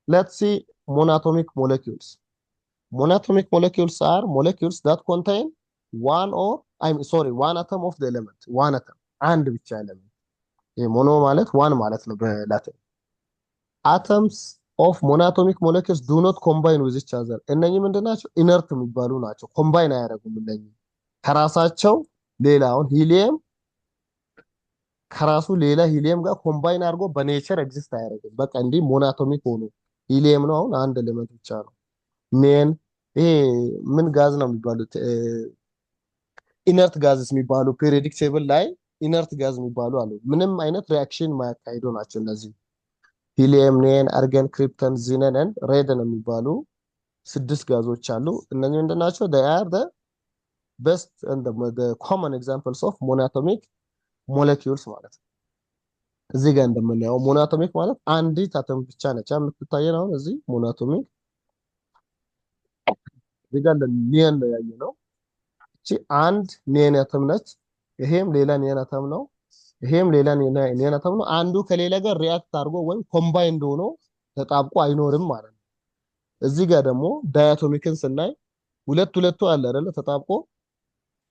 let's see monatomic molecules. Monatomic molecules are molecules that contain one atom of the element. one atom አንድ ብቻ ኤሌመንት። ሞኖ ማለት ዋን ማለት ነው በላቲን። atoms of monatomic molecules do not combine with each other. እነኚህ ምንድናቸው? ኢነርት የሚባሉ ናቸው። ኮምባይን አያደርጉም። እነኚህ ከራሳቸው ሌላውን ሂሊየም ከራሱ ሌላ ሂሊየም ጋር ኮምባይን አድርጎ በኔቸር ኤግዚስት አያደርግም። በቃ እንዲህ ሞናቶሚክ ሆኖ ሂሊየም ነው አሁን አንድ ኤሌመንት ብቻ ነው። ሜን ይሄ ምን ጋዝ ነው የሚባሉት? ኢነርት ጋዝስ የሚባሉ ፔሪዮዲክ ቴብል ላይ ኢነርት ጋዝ የሚባሉ አሉ። ምንም አይነት ሪአክሽን ማያካሂዱ ናቸው እነዚህ። ሂሊየም፣ ኔን፣ አርገን፣ ክሪፕተን፣ ዚነን ኤንድ ሬደን የሚባሉ 6 ጋዞች አሉ። እነዚህ ምንድናቸው? they are the best and the common examples of monatomic molecules ማለት ነው። እዚህ ጋር እንደምናየው ሞናቶሚክ ማለት አንዲት አተም ብቻ ነች የምትታየን። አሁን እዚህ ሞናቶሚክ እዚህ ጋር ኒየን ነው ያየነው። እቺ አንድ ኒየን አተም ነች። ይሄም ሌላ ኒየን አተም ነው። ይሄም ሌላ ኒየን አተም ነው። አንዱ ከሌላ ጋር ሪአክት አድርጎ ወይም ኮምባይንድ ሆኖ ተጣብቆ አይኖርም ማለት ነው። እዚህ ጋር ደግሞ ዳያቶሚክን ስናይ ሁለቱ አለ አይደለ? ተጣብቆ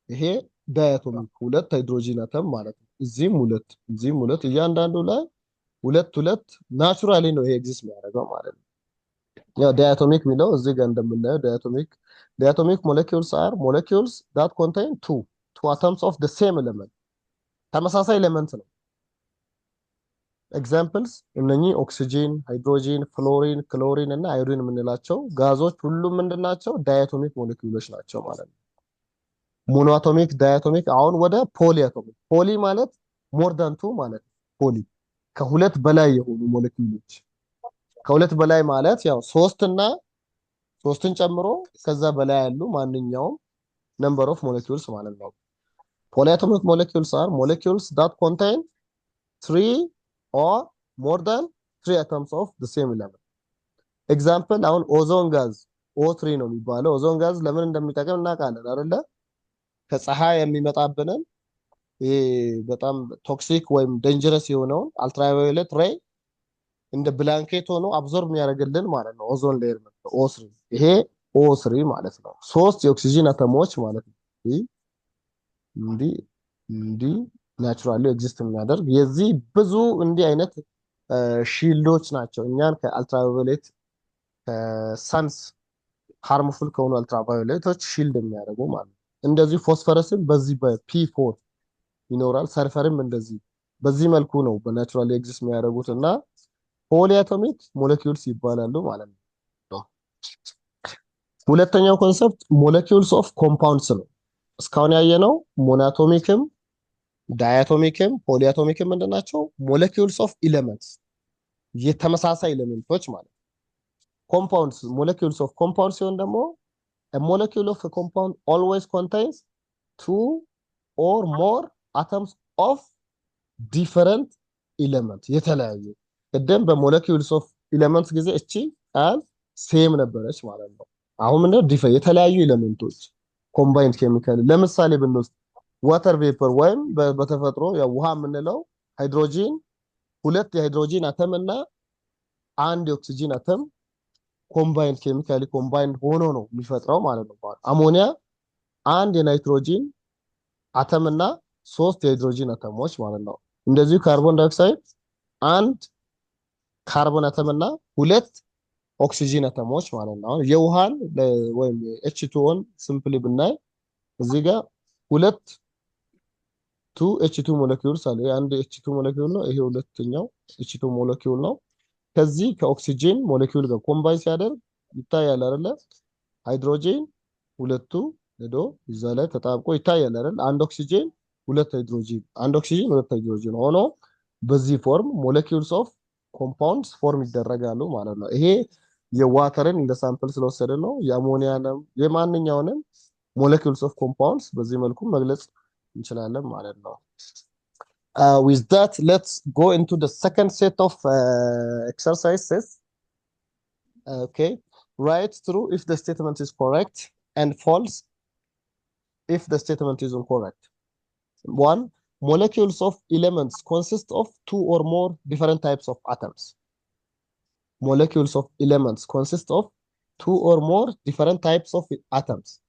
ይሄ ዳያቶሚክ ሁለት ሃይድሮጂን አተም ማለት ነው። እዚህም ሁለት እያንዳንዱ ላይ ሁለት ናቹራሊ ነው ይሄ ኤግዚስት የሚያደርገው ማለት ነው። ያው ዳያቶሚክ የሚለው እዚህ ጋር እንደምናየው ዳያቶሚክ molecules are molecules that contain two atoms of the same element. ተመሳሳይ ኤሌመንት ነው። ኤግዛምፕልስ እነኚህ ኦክሲጂን፣ ሃይድሮጂን፣ ፍሎሪን፣ ክሎሪን እና አዮዲን የምንላቸው ጋዞች ሁሉም ምንድናቸው? ዳያቶሚክ ሞለኪውሎች ናቸው ማለት ነው። ሞኖአቶሚክ፣ ዳያቶሚክ። አሁን ወደ ፖሊአቶሚክ። ፖሊ ማለት ሞር ዳን ቱ ማለት ነው። ፖሊ ከሁለት በላይ የሆኑ ሞለኪውሎች። ከሁለት በላይ ማለት ያው ሶስትን ጨምሮ ከዛ በላይ ያሉ ማንኛውም ነምበር ኦፍ ሞለኪውልስ ማለት ነው። polyatomic molecules are molecules that contain 3 or more than 3 atoms of the same element. ኤግዛምፕል አሁን ኦዞን ጋዝ O3 ነው የሚባለው። ኦዞን ጋዝ ለምን እንደሚጠቅም እናውቃለን አይደለ? ከፀሐይ የሚመጣብንን ይሄ በጣም ቶክሲክ ወይም ዴንጀረስ የሆነውን አልትራቫዮሌት ሬይ እንደ ብላንኬት ሆኖ አብዞርብ የሚያደርግልን ማለት ነው። ኦዞን ሌየር ነው O3። ይሄ O3 ማለት ነው። 3 የኦክሲጅን አተሞች ማለት ነው። እንዲህ ናቹራሊ ኤግዚስት የሚያደርግ የዚህ ብዙ እንዲህ አይነት ሺልዶች ናቸው እኛን ከአልትራቫዮሌት ከሳንስ ሃርምፉል ከሆኑ አልትራቫዮሌቶች ሺልድ የሚያደርጉ ማለት ነው። እንደዚህ ፎስፈረስም በዚህ በP4 ይኖራል። ሰልፈርም እንደዚህ በዚህ መልኩ ነው በናቹራሊ ኤግዚስት የሚያደርጉት እና ፖሊአቶሚክ ሞለኪውልስ ይባላሉ ማለት ነው። ሁለተኛው ኮንሰፕት ሞለኪውልስ ኦፍ ኮምፓውንድስ ነው። እስካሁን ያየነው ሞናቶሚክም ዳያቶሚክም ፖሊአቶሚክም ምንድናቸው? ሞለኪውልስ ኦፍ ኤሌመንትስ የተመሳሳይ ኤሌመንቶች ማለት። ኮምፓውንድስ ሞለኪውልስ ኦፍ ኮምፓውንድ ሲሆን ደግሞ a molecule of a compound always contains 2 or more atoms of different elements የተለያዩ። ቅድም በሞለኪውልስ ኦፍ ኤሌመንትስ ጊዜ እቺ ቃል ሴም ነበረች ማለት ነው። አሁን ምንድነው የተለያዩ ኤሌመንቶች ኮምባይንድ ኬሚካል ለምሳሌ ብንወስድ ዋተር ቬፐር ወይም በተፈጥሮ ያው ውሃ የምንለው ሃይድሮጂን ሁለት የሃይድሮጂን አተም እና አንድ የኦክሲጂን አተም ኮምባይንድ ኬሚካሊ ኮምባይንድ ሆኖ ነው የሚፈጥረው ማለት ነው። አሞኒያ አንድ የናይትሮጂን አተም እና ሶስት የሃይድሮጂን አተሞች ማለት ነው። እንደዚሁ ካርቦን ዳይኦክሳይድ አንድ ካርቦን አተም እና ሁለት ኦክሲጂን አተሞች ማለት ነው። አሁን የውሃን ወይም H2O ሲምፕሊ ብናይ እዚህ ጋር ሁለት 2H2 ሞለኪውልስ አለ። አንድ H2 ሞለኪውል ነው፣ ይሄ ሁለተኛው H2 ሞለኪውል ነው። ከዚህ ከኦክሲጂን ሞለኪውል ጋር ኮምባይን ሲያደርግ ይታያል አይደለ? ሃይድሮጂን ሁለቱ ሄዶ እዛ ላይ ተጣብቆ ይታያል አይደል? አንድ ኦክሲጂን ሁለት ሃይድሮጂን፣ አንድ ኦክሲጂን ሁለት ሃይድሮጂን ሆኖ በዚህ ፎርም ሞለኪውልስ ኦፍ ኮምፓውንድስ ፎርም ይደረጋሉ ማለት ነው። ይሄ የዋተርን እንደ ሳምፕል ስለወሰደ ነው። የአሞኒያንም የማንኛውንም ሞለኪውልስ ኦፍ ኮምፓውንድስ በዚህ መልኩ መግለጽ እንችላለን ማለት ነው። With that, let's go into the second set of exercises. Okay, write true if the statement is correct and false if the statement is incorrect. One, molecules of elements consist of two or more different types of atoms. Molecules of elements consist of two or more different types of atoms.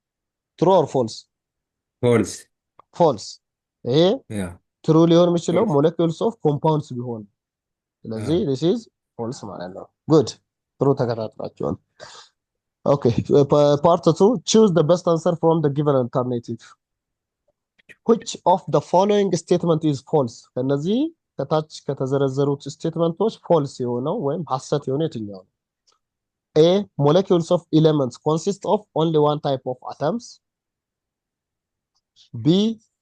True or false? false False. yeah ትሩ ሊሆን የሚችለው false ሞለኪውልስ ኦፍ ኮምፓውንድስ ቢሆን፣ ስለዚህ this is false ማለት ነው። ጉድ ጥሩ ተከታትላችኋል። ኦኬ ፓርት 2 choose the best answer from the given alternative. which of the following statement is false? ከነዚህ ከታች ከተዘረዘሩት ስቴትመንቶች false የሆነው ወይም ሐሰት የሆነው የትኛው ነው? A molecules of elements consist of only one type of atoms. B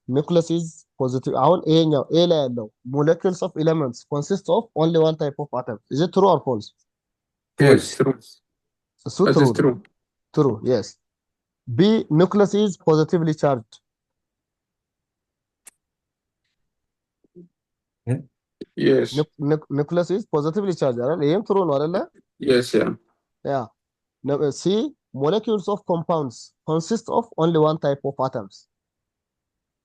nucleus is positive. አሁን ይሄኛው A ላይ ያለው molecules of elements consist of only one type of atom. Is it true or false? yes true እሱ that true is true true yes. B nucleus is positively charged. yes nucleus is positively charged አይደል? ይሄም true ነው አይደለ? yes yeah Yeah. C molecules of compounds consist of only one type of atoms.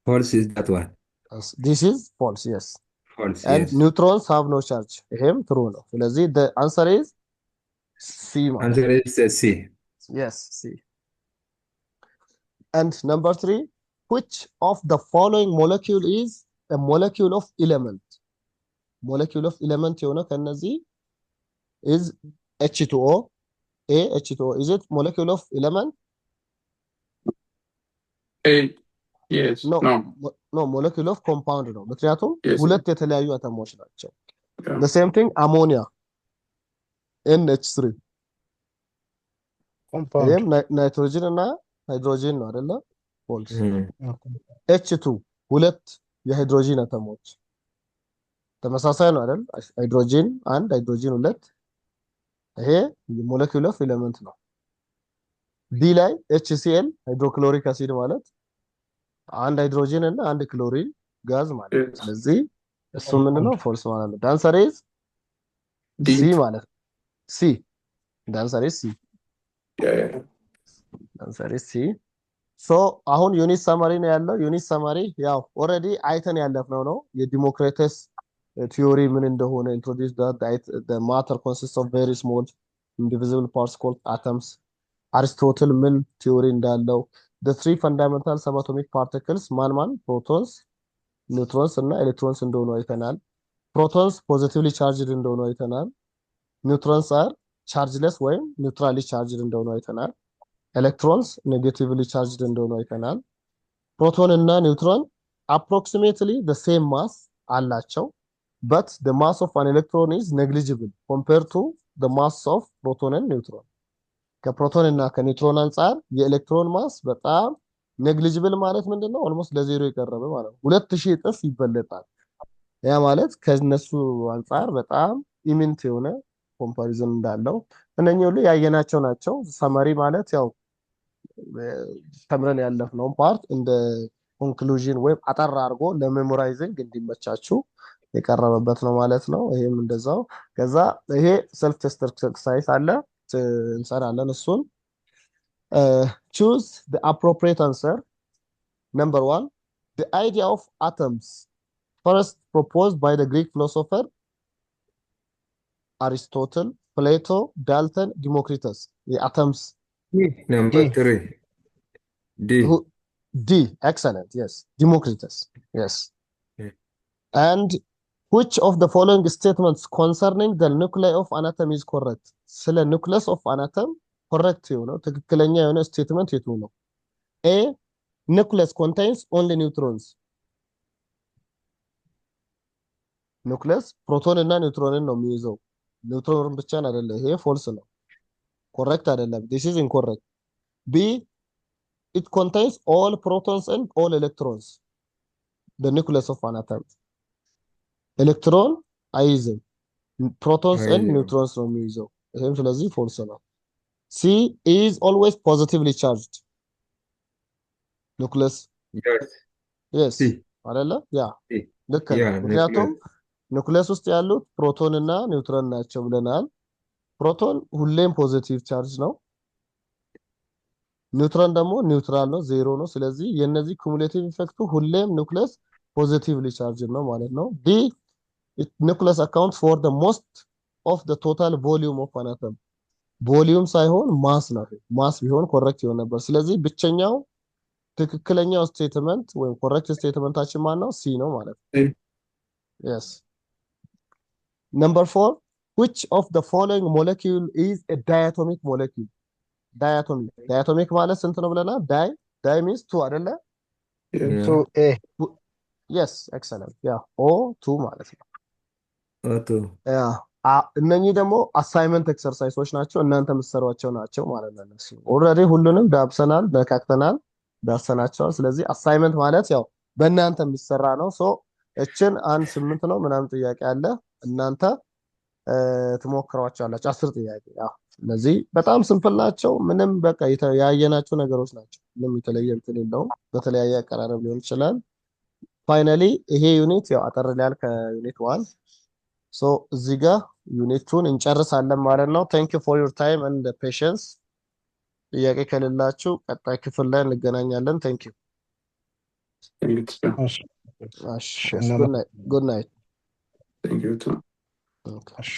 false is that one This is false, yes. false And yes neutrons have no charge. ይሄም true ነው። ስለዚህ the answer is C ማለት answer is C yes, C. And number 3, which of the following molecule is a molecule of element? Molecule of element የሆነ ከነዚህ is H2O. A H2O, is it molecule of element? A yes No, no no, molecule of compound ነው። ምክንያቱም yes ሁለት የተለያዩ አተሞች ናቸው። yeah The same thing ammonia NH3 ኮምፓውንድ ይሄም ናይትሮጂን እና ሃይድሮጂን ነው አይደለ? false. H2 ሁለት የሃይድሮጂን አተሞች ተመሳሳይ ነው አይደል? ሃይድሮጂን አንድ ሃይድሮጂን ሁለት፣ ይሄ ሞለኪውል ኦፍ ኤሌመንት ነው። ዲ ላይ HCl ሃይድሮክሎሪክ አሲድ ማለት አንድ ሃይድሮጂን እና አንድ ክሎሪን ጋዝ ማለት ነው። yes ስለዚህ እሱ ምንድነው? ፎልስ ማለት ነው። ዳንሰር ኢዝ D ሲ ማለት ነው። ሲ ዳንሰር ኢዝ ሲ yeah yeah ዳንሰር ኢዝ ሲ። ሶ አሁን ዩኒት ሰማሪ ነው ያለው። ዩኒት ሰማሪ ያው ኦልሬዲ አይተን ያለፍነው ነው። የዲሞክሪተስ ቲዮሪ ምን እንደሆነ introduce that the matter consists of very small indivisible parts called atoms. አሪስቶትል ምን ቲዮሪ እንዳለው the three fundamental subatomic particles ማን ፕሮቶንስ፣ ኒውትሮንስ እና ኤሌክትሮንስ እንደሆኑ አይተናል። ፕሮቶንስ ፖዚቲቭሊ ቻርጅድ እንደሆኑ አይተናል። ኒውትሮንስ አር ቻርጅለስ ወይም ኒውትራሊ ቻርጅድ እንደሆኑ አይተናል። ኤሌክትሮንስ ኔጌቲቭሊ ቻርጅድ እንደሆኑ አይተናል። ፕሮቶን እና ኒውትሮን approximately the same mass አላቸው but the mass of an electron is negligible compared to the mass of proton and neutron. ከፕሮቶን እና ከኒውትሮን አንፃር የኤሌክትሮን ማስ በጣም ኔግሊጂብል ማለት ምንድነው? ኦልሞስት ለዜሮ የቀረበ ማለት ነው። 2000 እጥፍ ይበለጣል። ያ ማለት ከነሱ አንፃር በጣም ኢሚንት የሆነ ኮምፓሪዝን እንዳለው እነኚህ ሁሉ ያየናቸው ናቸው። ሰመሪ ማለት ያው ተምረን ያለፍነው ፓርት እንደ ኮንክሉዥን ወይም አጠር አድርጎ ለሜሞራይዚንግ እንዲመቻችሁ የቀረበበት ነው ማለት ነው። ይሄም እንደዛው። ከዛ ይሄ ሰልፍ ቴስት ኤክሰርሳይዝ አለ። እንሰራለን እሱን choose the appropriate answer. Number one, the idea of atoms first proposed by the Greek philosopher Aristotle, Plato, Dalton, Democritus. The atoms. Number D. 3. D. Who, D. Excellent. Yes. Democritus. Yes. Yeah. And which of the following statements concerning the nuclei of an atom is correct? ስለ nucleus of an atom correct የሆነው ትክክለኛ የሆነ statement የቱ ነው? A. Nucleus contains only neutrons. nucleus ፕሮቶን እና ኒውትሮንን ነው የሚይዘው። ኒውትሮን ብቻ አይደለም። ይሄ ፎልስ ነው። correct አይደለም። this is incorrect. B. It contains all protons and all electrons. The nucleus of an atom. Electron አይይዝም። protons and አይይዝም። neutrons ነው የሚይዘው። ይሄም ስለዚህ ፎልስ ነው። C is always positively charged. nucleus. Yes. Yes. C. አይደለ? ያ C. ልክ ነው። Yeah, ምክንያቱም nucleus. ኑክሊየስ ውስጥ ያሉት ፕሮቶን እና ኒውትሮን ናቸው ብለናል። ፕሮቶን ሁሌም ፖዚቲቭ ቻርጅ ነው። ኒውትሮን ደግሞ ኒውትራል ነው፣ ዜሮ ነው። ስለዚህ የነዚህ ኩሙሌቲቭ ኢፌክቱ ሁሌም ኑክሊየስ ፖዚቲቭሊ ቻርጅ ነው ማለት ነው። ዲ ኑክሊየስ አካውንት ፎር the most of the total volume of an atom. ቮሊዩም ሳይሆን ማስ ነው። ማስ ቢሆን ኮሬክት ይሆን ነበር። ስለዚህ ብቸኛው ትክክለኛው ስቴትመንት ወይም ኮሬክት ስቴትመንታችን ማን ነው? ሲ ነው ማለት ነው። C. Yes. Number 4, which of the following molecule is a diatomic molecule? Diatomic. Diatomic ማለት ስንት ነው ብለናል? Di means two አይደለ? Yes. Yeah. To A. Yes, excellent. Yeah, O2 ማለት ነው። Auto. እነኚህ ደግሞ አሳይመንት ኤክሰርሳይሶች ናቸው። እናንተ የምትሰሯቸው ናቸው ማለት ነው። እነሱ ኦልሬዲ ሁሉንም ዳብሰናል፣ ነካክተናል፣ ዳሰናቸዋል። ስለዚህ አሳይመንት ማለት ያው በእናንተ የሚሰራ ነው። ሶ እችን 1-8 ነው ምናምን ጥያቄ አለ። እናንተ ትሞክሯቸዋላችሁ 10 ጥያቄ። ያው እነዚህ በጣም ሲምፕል ናቸው። ምንም በቃ ያየናቸው ነገሮች ናቸው። ምንም የተለየ እንትን የለውም። በተለያየ አቀራረብ ሊሆን ይችላል። ፋይናሊ ይሄ ዩኒት ያው አጠር ይላል ከዩኒት 1። ሶ እዚህ ጋር ዩኒት 2 እንጨርሳለን ማለት ነው። ቴንክ ዩ ፎር ዩር ታይም ኤንድ ፔሽንስ። ጥያቄ ከሌላችሁ ቀጣይ ክፍል ላይ እንገናኛለን። ቴንክ ዩ። Thank you. እሺ፣ ጉድ ናይት። Thank you too. ኦኬ። እሺ።